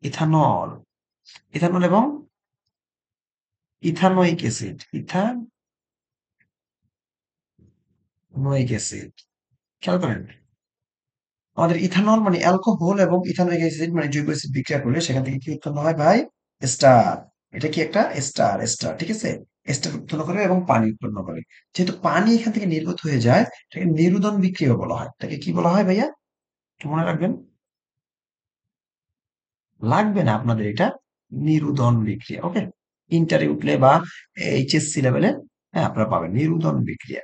ইথানল ইথানল এবং ইথানোয়িক অ্যাসিড, ইথানোয়িক অ্যাসিড। খেয়াল করেন আমাদের ইথানল মানে অ্যালকোহল এবং ইথানোয়িক অ্যাসিড মানে জৈব অ্যাসিড বিক্রিয়া করলে সেখান থেকে কি উৎপন্ন হয় ভাই? স্টার। এটা কি একটা স্টার, ঠিক আছে, স্টার উৎপন্ন করে এবং পানি উৎপন্ন করে। যেহেতু পানি এখান থেকে নির্গত হয়ে যায়, এটাকে নিরুদন বিক্রিয়া বলা হয়। এটাকে কি বলা হয় ভাইয়া? একটু মনে রাখবেন, লাগবে না আপনাদের এটা, নিরুদন বিক্রিয়া। ওকে, ইন্টারে উঠলে বা HSC লেভেলে, হ্যাঁ, আপনারা পাবেন নিরুদন বিক্রিয়া।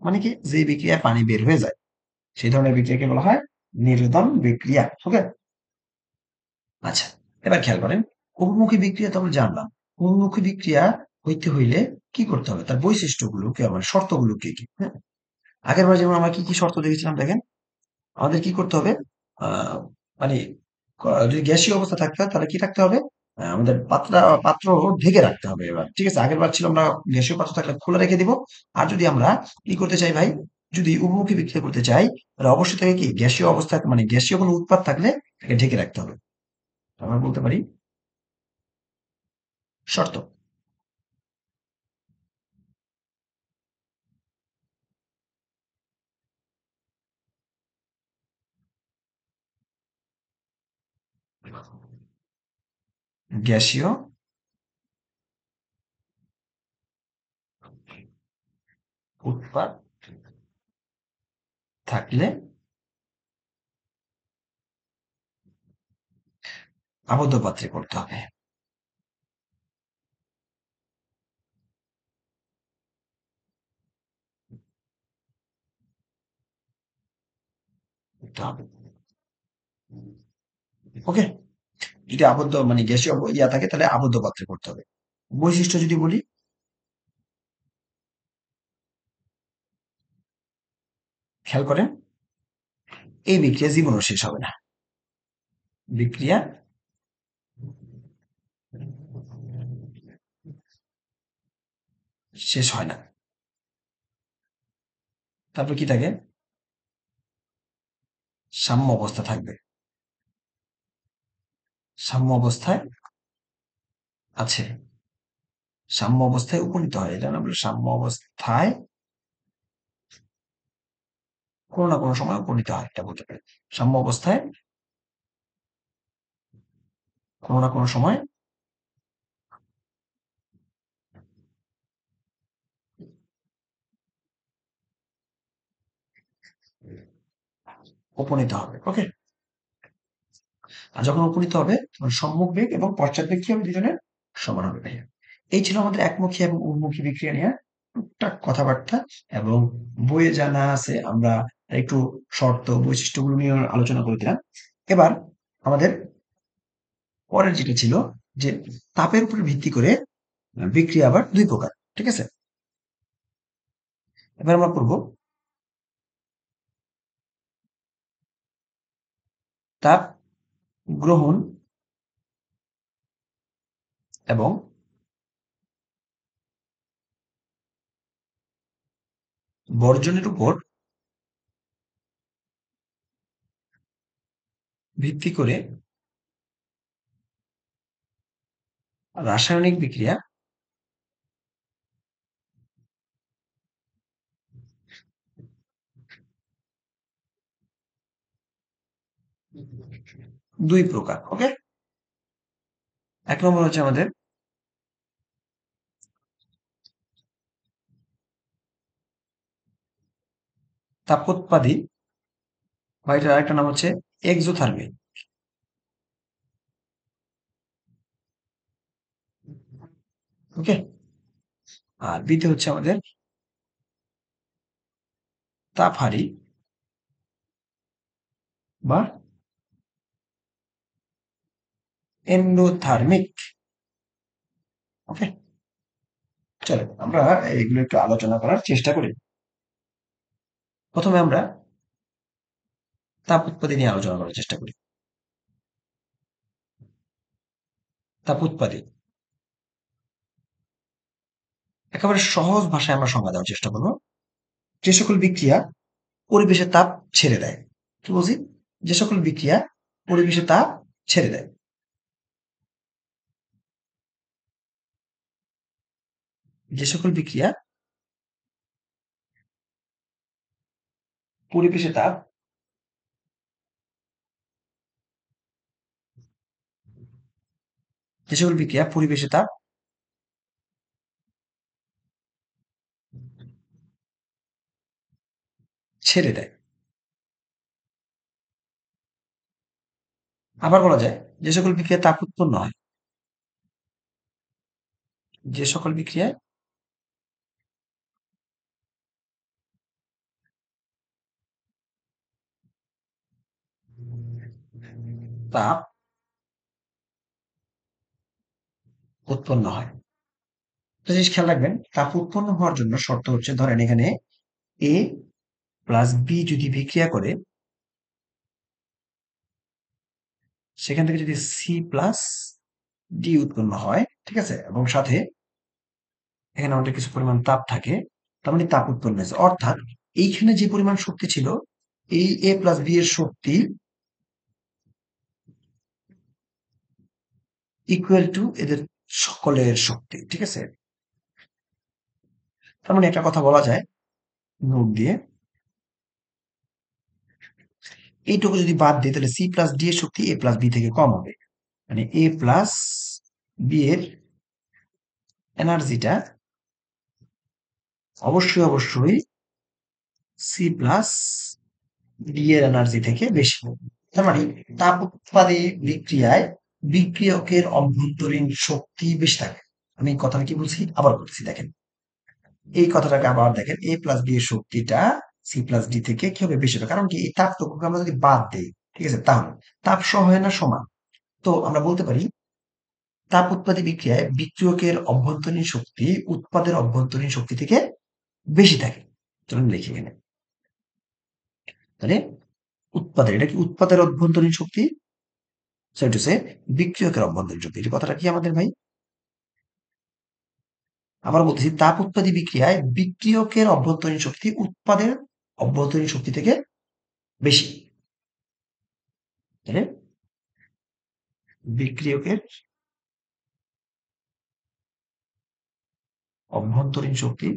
মানে কি, যে বিক্রিয়ায় পানি বের হয়ে যায় সেই ধরনের বিক্রিয়াকে বলা হয় নিরুদন বিক্রিয়া। ওকে, আচ্ছা, এবার খেয়াল করেন, বহুমুখী বিক্রিয়া তো আমরা জানলাম। বহুমুখী বিক্রিয়া হইতে হইলে কি করতে হবে? তার বৈশিষ্ট্যগুলো কি মানে শর্তগুলো কি, কি? হ্যাঁ? আগেরবার যেমন আমরা কি, কি শর্ত দেখেছিলাম দেখেন? আমাদের কি করতে হবে? আ মানে যদি গ্যাসীয় অবস্থা থাকতে হয় তাহলে কি থাকতে হবে? আমাদের পাত্র ঢেকে রাখতে হবে এবার। ঠিক আছে? আগেরবার ছিল আমরা গ্যাসীয় পাত্র থাকলে খোলা রেখে দিব। আর যদি আমরা কি করতে চাই ভাই? যদি উভমুখী বিক্রিয়া করতে চাই তাহলে অবশ্যই তাকে কি গ্যাসীয় অবস্থায় মানে গ্যাসীয় কোনো উৎপাদ থাকলে তাকে ঢেকে রাখতে হবে। আমরা বলতে পারি শর্ত। গ্যাসীয় উৎপাদ থাকলে আবদ্ধ পাত্রে করতে হবে। করতে হবে। ওকে? যদি আবদ্ধ মানে গ্যাসীয় ইয়া থাকে তাহলে আবদ্ধ পাত্রে করতে হবে। বৈশিষ্ট্য যদি বলি, খেয়াল করেন, এই বিক্রিয়া জীবনও শেষ হবে না। বিক্রিয়া শেষ হয় না। তারপর কি থাকে? সাম্য অবস্থা থাকবে। সাম্য অবস্থায় আছে। সাম্য অবস্থায় উপনীত হয়। এটা আমরা সাম্য অবস্থায় কোনো না কোনো সময় উপনীত হয়। এটা বলতে পারি। সাম্য অবস্থায় কোনো না কোনো সময় উপনীত হবে। ওকে? আর যখন উপনীত হবে তখন সম্মুখ বেগ এবং পশ্চাৎ বেগ কি হবে দুজনের সমান হবে ভাইয়া। এই ছিল আমাদের একমুখী এবং উন্মুখী বিক্রিয়া নিয়ে টুকটাক কথাবার্তা এবং বইয়ে জানা আছে আমরা একটু শর্ত বৈশিষ্ট্যগুলো নিয়ে আলোচনা করে দিলাম। এবার আমাদের পরের যেটা ছিল যে তাপের উপর ভিত্তি করে বিক্রিয়া আবার দুই প্রকার। ঠিক আছে? এবার আমরা করব তাপ গ্রহণ এবং বর্জনের উপর ভিত্তি করে রাসায়নিক বিক্রিয়া দুই প্রকার। ওকে? এক নম্বর হচ্ছে আমাদের তাপোৎপাদী বা এটার আরেকটা নাম হচ্ছে এক্সোথার্মিক। ওকে? আর বিতে হচ্ছে আমাদের তাপহারি বা এন্ডোথার্মিক। ওকে? চলো আমরা এগুলো একটু আলোচনা করার চেষ্টা করি। প্রথমে আমরা তাপ উৎপাদী নিয়ে আলোচনা করার চেষ্টা করি। তাপ উৎপাদী একেবারে সহজ ভাষায় আমরা সংজ্ঞা দেওয়ার চেষ্টা করব। যে সকল বিক্রিয়া পরিবেশের তাপ ছেড়ে দেয়। কি বলছি? যে সকল বিক্রিয়া পরিবেশের তাপ ছেড়ে দেয়। যে সকল বিক্রিয়া পরিবেশের তাপ যে সকল বিক্রিয়া পরিবেশের তাপ ছেড়ে দেয়। আবার বলা যায় যে সকল বিক্রিয়ায় তাপ উৎপন্ন হয়। যে সকল বিক্রিয়ায় তাপ উৎপন্ন হয়। তো জিনিস খেয়াল রাখবেন, তাপ উৎপন্ন হওয়ার জন্য শর্ত হচ্ছে, ধরেন এখানে এ প্লাস বি যদি বিক্রিয়া করে, সেখান থেকে যদি সি প্লাস ডি উৎপন্ন হয়, ঠিক আছে, এবং সাথে এখানে আমাদের কিছু পরিমাণ তাপ থাকে, তার মানে তাপ উৎপন্ন হয়েছে। অর্থাৎ এইখানে যে পরিমাণ শক্তি ছিল, এই এ প্লাস বি এর শক্তি ইকুয়াল টু এদের সকলের শক্তি, ঠিক আছে। তার মানে একটা কথা বলা যায় নোট দিয়ে, এইটুকু যদি বাদ দিই তাহলে সি প্লাস ডি এর শক্তি এ প্লাস বি থেকে কম হবে। মানে এ প্লাস বি এর এনার্জিটা অবশ্যই সি প্লাস ডি এর এনার্জি থেকে বেশি হবে। তার মানে তাপ উৎপাদী বিক্রিয়ায় বিক্রিয়কের অভ্যন্তরীণ শক্তি বেশি থাকে। আমি কথাটা কি বলছি আবার বলছি, দেখেন এই কথাটাকে আবার দেখেন, এ প্লাস বি এর শক্তিটা সি প্লাস ডি থেকে কি হবে, বেশি হবে। কারণ কি, এই তাপটুকুকে আমরা যদি বাদ দেই, ঠিক আছে, তাহলে তাপ সহ হয় না সমান। তো আমরা বলতে পারি তাপ উৎপাদী বিক্রিয়ায় বিক্রিয়কের অভ্যন্তরীণ শক্তি উৎপাদের অভ্যন্তরীণ শক্তি থেকে বেশি থাকে। চলুন লিখি এখানে, তাহলে উৎপাদের, এটা কি উৎপাদের অভ্যন্তরীণ শক্তি, সরি টু সে বিক্রিয়কের অভ্যন্তরীণ শক্তি। এই কথাটা কি আমাদের ভাই, আবার বলতেছি, তাপ উৎপাদী বিক্রিয়ায় বিক্রিয়কের অভ্যন্তরীণ শক্তি উৎপাদের অভ্যন্তরীণ শক্তি থেকে বেশি। তাহলে বিক্রিয়কের অভ্যন্তরীণ শক্তি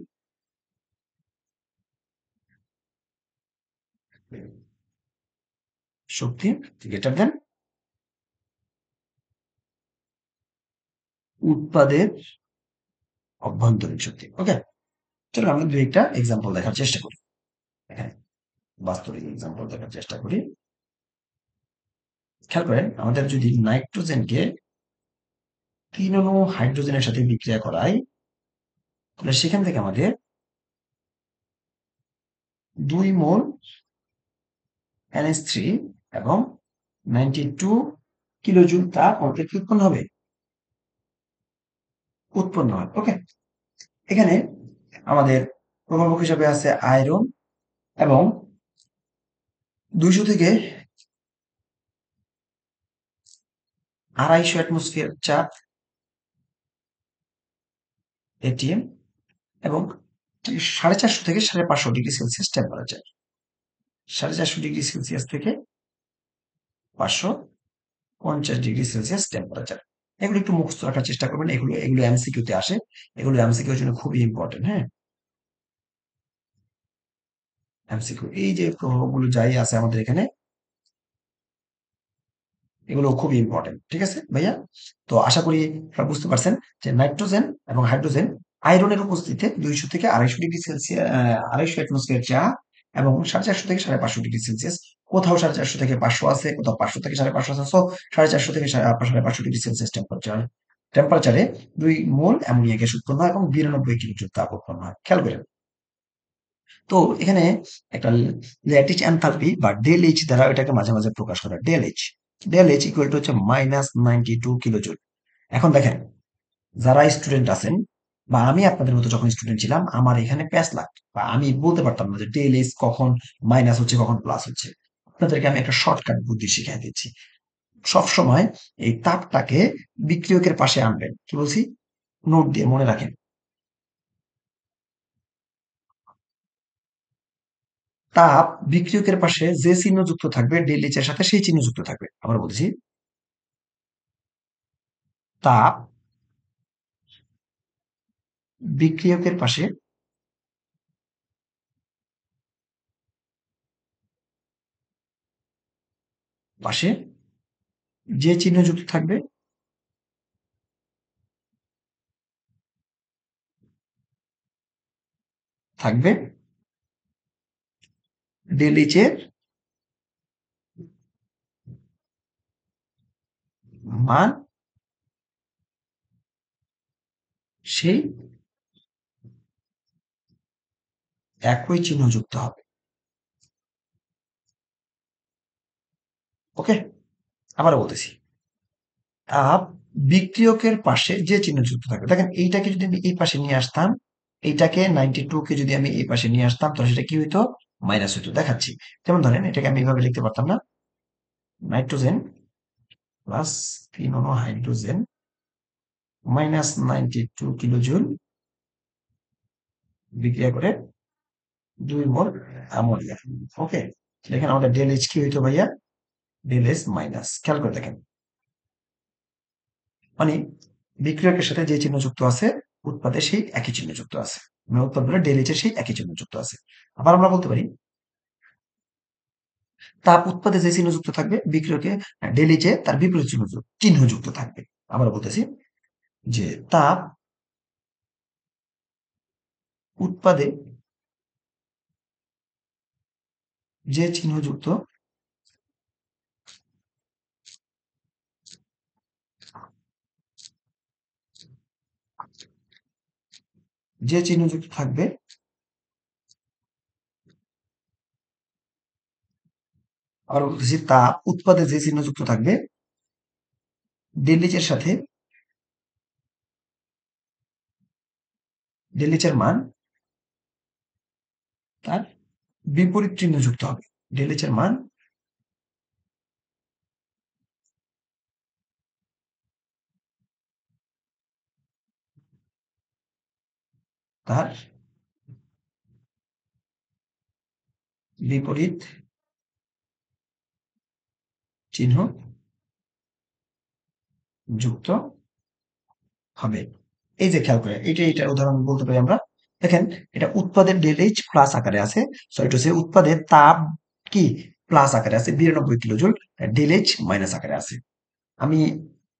শক্তি গ্রেটার দেন উৎপাদের অভ্যন্তরীণ শক্তি। ওকে, চলো আমরা দুই একটা এক্সাম্পল দেখার চেষ্টা করি, এখানে বাস্তবিক এক্সাম্পল দেখার চেষ্টা করি। খেয়াল করেন, আমাদের যদি নাইট্রোজেনকে 3 অণু হাইড্রোজেনের সাথে বিক্রিয়া করাই, তাহলে সেখান থেকে আমাদের 2 মোল NH3 এবং 92 কিলোজুল তাপ আমাদের কি উৎপন্ন হবে, উৎপন্ন হয়। ওকে, এখানে আমাদের প্রভাবক হিসাবে আছে আয়রন, এবং 200 থেকে 250 অ্যাটমসফিয়ার চাপ এটিএম, এবং 450 থেকে 550 degree Celsius temperature, 450 degree Celsius থেকে 550 ডিগ্রি সেলসিয়াস টেম্পারেচার। এগুলো একটু মুখস্থ রাখার চেষ্টা করবেন, এগুলো এগুলো এমসিকিউ তে আসে, এগুলো এমসিকিউ এর জন্য খুবই ইম্পর্টেন্ট। হ্যাঁ, এমসিকিউ এই যে প্রভাবগুলো যাই আছে আমাদের এখানে, এগুলো খুবই ইম্পর্টেন্ট, ঠিক আছে ভাইয়া। তো আশা করি আপনারা বুঝতে পারছেন যে নাইট্রোজেন এবং হাইড্রোজেন আয়রনের উপস্থিতিতে 200 থেকে 250 ডিগ্রি সেলসিয়াস, 250 অ্যাটমসফিয়ার চাপ এবং 450 থেকে 550 ডিগ্রি সেলসিয়াস, কোথাও 450 থেকে 500 আছে, কোথাও 500 থেকে 550 আছে, সো 450 থেকে 550 ডিগ্রি সেলসিয়াস টেম্পারেচারে 2 মোল অ্যামোনিয়া গ্যাস উৎপন্ন হয় এবং 92 কিলোজুল তাপ উৎপন্ন হয়। খেয়াল করেন, তো এখানে একটা ল্যাটিস এনথালপি বা ডেল এইচ দ্বারা এটাকে মাঝে মাঝে প্রকাশ করে, ডেল এইচ ইকুয়াল টু হচ্ছে -92 কিলোজুল। এখন দেখেন, যারা স্টুডেন্ট আছেন বা আমি আপনাদের মতো যখন স্টুডেন্ট ছিলাম, আমার এখানে প্যাচ লাগতো বা আমি বলতে পারতাম না যে ডেল এইচ কখন মাইনাস হচ্ছে কখন প্লাস হচ্ছে। আপনাদেরকে আমি একটা শর্টকাট বুদ্ধি শিখিয়ে দিচ্ছি, সব সময় এই তাপটাকে বিক্রিয়কের পাশে আনবেন। কি বলছি, নোট দিয়ে মনে রাখেন, তাপ বিক্রিয়কের পাশে যে চিহ্ন যুক্ত থাকবে ডেল এইচ এর সাথে সেই চিহ্ন যুক্ত থাকবে। আবার বলছি, তাপ বিক্রিয়কের পাশে পাশে যে চিহ্ন যুক্ত থাকবে থাকবে ডেল এইচ এর মান সেই একই চিহ্ন যুক্ত হবে। ওকে, আবার বলতেছি, তাপ বিক্রিয়কের পাশে যে চিহ্ন যুক্ত থাকবে, দেখেন এইটাকে যদি আমি এই পাশে নিয়ে আসতাম, এইটাকে 92 কে যদি আমি এই পাশে নিয়ে আসতাম, তাহলে সেটা কি হইতো? মাইনাস হইতো। দেখাচ্ছি। যেমন ধরেন এটাকে আমি এইভাবে লিখতে পারতাম না? নাইট্রোজেন প্লাস 3 অনু হাইড্রোজেন মাইনাস 92 কিলোজুল বিক্রিয়া করে 2 মোল অ্যামোনিয়া। ওকে, দেখেন আমাদের ডেল এইচ কি হইতো ভাইয়া? Del S minus. খেয়াল করে দেখেন, মানে বিক্রিয়কের সাথে যে চিহ্ন যুক্ত আছে, উৎপাদে সেই একই চিহ্ন যুক্ত আছে। মানে উৎপাদ বলে ডেল এইচ এর সেই একই চিহ্ন যুক্ত আছে। আবার আমরা বলতে পারি তাপ উৎপাদে যে চিহ্ন যুক্ত থাকবে, বিক্রিয়কে ডেল এইচ এ তার বিপরীত চিহ্ন যুক্ত থাকবে। আবার বলতেছি যে তাপ উৎপাদে যে চিহ্ন যুক্ত থাকবে, আবার বলতেছি তাপ উৎপাদে যে চিহ্ন যুক্ত থাকবে, ডেল এইচ এর সাথে ডেল এইচ এর মান তার বিপরীত চিহ্ন যুক্ত হবে। ডেল এইচ এর মান তার বিপরীত চিহ্ন যুক্ত হবে। এই যে খেয়াল করে, এইটার উদাহরণ বলতে পারি আমরা। দেখেন, এটা উৎপাদের ডেল এইচ প্লাস আকারে আছে, সো এটা হচ্ছে উৎপাদের তাপ কি প্লাস আকারে আছে 92 কিলোজুল, ডেল এইচ মাইনাস আকারে আছে। আমি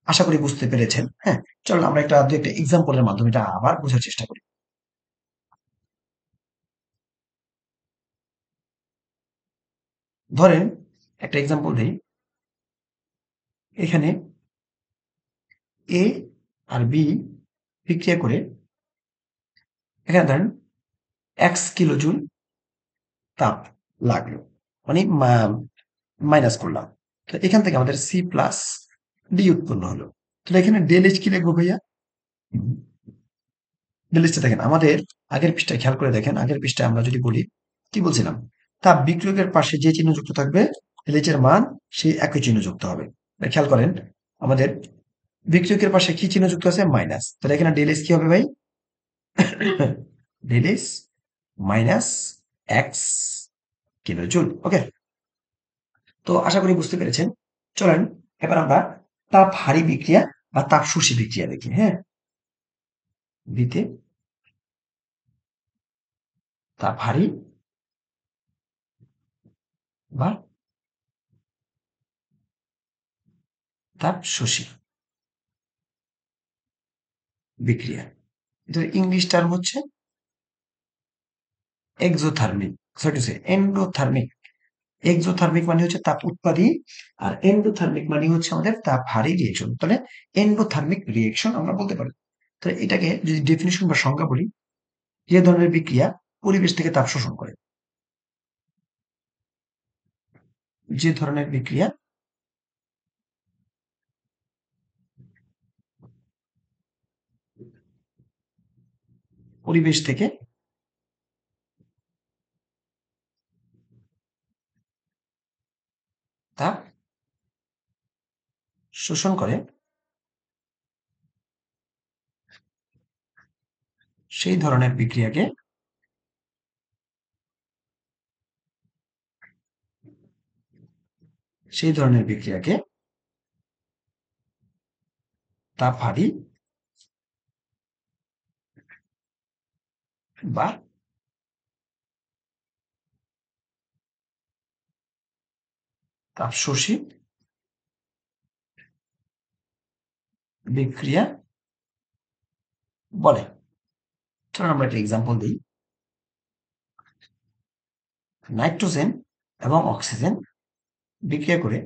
আশা করি বুঝতে পেরেছেন। হ্যাঁ, চলুন আমরা দু একটা এক্সাম্পলের মাধ্যমে এটা আবার বোঝার চেষ্টা করি। ধরেন একটা এক্সাম্পল দিই। এখানে এ আর বি বিক্রিয়া করে, এখানে ধরেন এক্স কিলোজুল তাপ লাগলো, মানে মাইনাস করলাম। তো এখান থেকে আমাদের সি প্লাস ডি উৎপন্ন হলো। তো এখানে ডেল এইচ কি লিখবো ভাইয়া? ডেল এইচটা দেখেন আমাদের আগের পৃষ্ঠায় খেয়াল করে দেখেন, আগের পৃষ্ঠায় আমরা যদি বলি কি বলছিলাম, তাপ বিক্রিয়কের পাশে যে চিহ্ন যুক্ত থাকবে, ডেল এইচ এর মান সেই একই চিহ্ন যুক্ত হবে। খেয়াল করেন আমাদের বিক্রিয়কের পাশে কি চিহ্ন যুক্ত আছে? মাইনাস। তাহলে এখানে ডেল এইচ কি হবে ভাই? Del H minus X kilojoule. Okay, তো আশা করি বুঝতে পেরেছেন। চলেন এবার আমরা তাপ হারি বিক্রিয়া বা তাপ শোষী বিক্রিয়া দেখি। হ্যাঁ, বিতে তাপ হারি বা তাপ শোষী বিক্রিয়া। এটার ইংলিশ টার্ম হচ্ছে exothermic, sorry to say endothermic. Exothermic মানে হচ্ছে তাপ উৎপাদী, আর এন্ডোথার্মিক মানে হচ্ছে আমাদের তাপ হারি রিয়েকশন। তাহলে এন্ডোথার্মিক রিয়েকশন আমরা বলতে পারি। তাহলে এটাকে যদি ডেফিনিশন বা সংজ্ঞা বলি, যে ধরনের বিক্রিয়া পরিবেশ থেকে তাপ শোষণ করে, যে ধরনের বিক্রিয়া পরিবেশ থেকে তাপ শোষণ করে, সেই ধরনের বিক্রিয়াকে সেই ধরনের বিক্রিয়াকে তাপ হারি বা তাপ শোষী বিক্রিয়া বলে। চলুন আমরা একটা এক্সাম্পল দিই। নাইট্রোজেন এবং অক্সিজেন বিক্রিয়া করে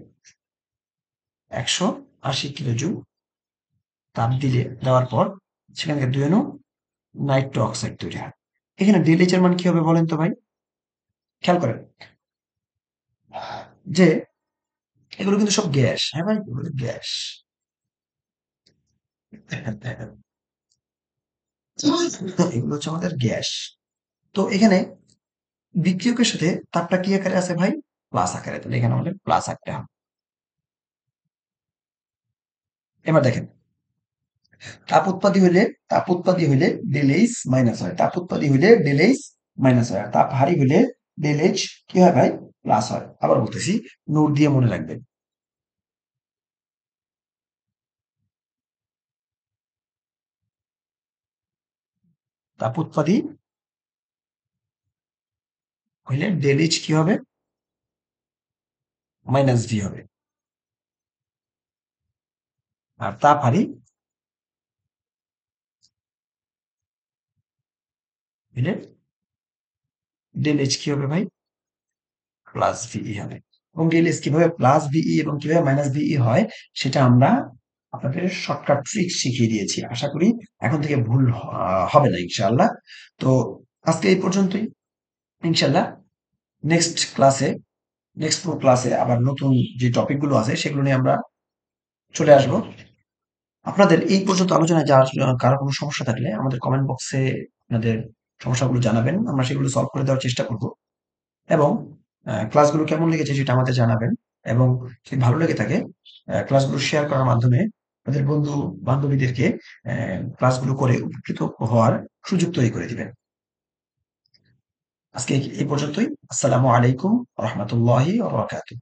180 কিলোজুল তাপ দেওয়ার পর সেখান থেকে 2 অণু নাইট্রো অক্সাইড তৈরি হয়। এখানে ডেল এইচ এর মান কি হবে বলেন তো ভাই? খেয়াল করেন যে এগুলো কিন্তু সব গ্যাস। হ্যাঁ ভাই, এগুলো গ্যাস। এগুলো হচ্ছে আমাদের গ্যাস। তো এখানে বিক্রিয়কের সাথে তাপটা কি আকারে আছে ভাই? প্লাস আকারে। তাহলে এখানে আমাদের প্লাস আঁকতে হবে। এবার দেখেন, তাপ উৎপাদী হইলে ডেল এইচ মাইনাস হয়। তাপ উৎপাদী হইলে ডেল এইচ মাইনাস হয়। আর তাপ হারি হইলে ডেল এইচ কি হয় ভাই? প্লাস হয়। আবার বলতেছি, নোট দিয়ে মনে রাখবেন। তাপ উৎপাদী হইলে ডেল এইচ কি হবে? মাইনাস ভি হবে। আর তাপ হারি হইলে ডেল এইচ কি হবে ভাই? প্লাস ভিই হবে। এবং ডেল এইচ কিভাবে প্লাস ভিই এবং কিভাবে মাইনাস ভিই হয় সেটা আমরা আপনাদের শর্টকাট ট্রিক শিখিয়ে দিয়েছি। আশা করি এখন থেকে ভুল হবে না ইনশাআল্লাহ। তো আজকে এই পর্যন্তই। ইনশাআল্লাহ নেক্সট ক্লাসে নেক্সট ক্লাসে আবার নতুন যে টপিক গুলো আছে সেগুলো নিয়ে আমরা চলে আসবো। আপনাদের এই পর্যন্ত আলোচনায় যার কারো কোনো সমস্যা থাকলে আমাদের কমেন্ট বক্সে আপনাদের সমস্যাগুলো জানাবেন, আমরা সেগুলো সলভ করে দেওয়ার চেষ্টা করব। এবং ক্লাসগুলো কেমন লেগেছে সেটা আমাদের জানাবেন। এবং যদি ভালো লেগে থাকে ক্লাসগুলো শেয়ার করার মাধ্যমে তাদের বন্ধু বান্ধবীদেরকে ক্লাসগুলো করে উপকৃত হওয়ার সুযোগ তৈরি করে দিবেন। আজকে এই পর্যন্তই। আসসালামু আলাইকুম রহমতুল্লাহি ওয়া বারাকাতুহু।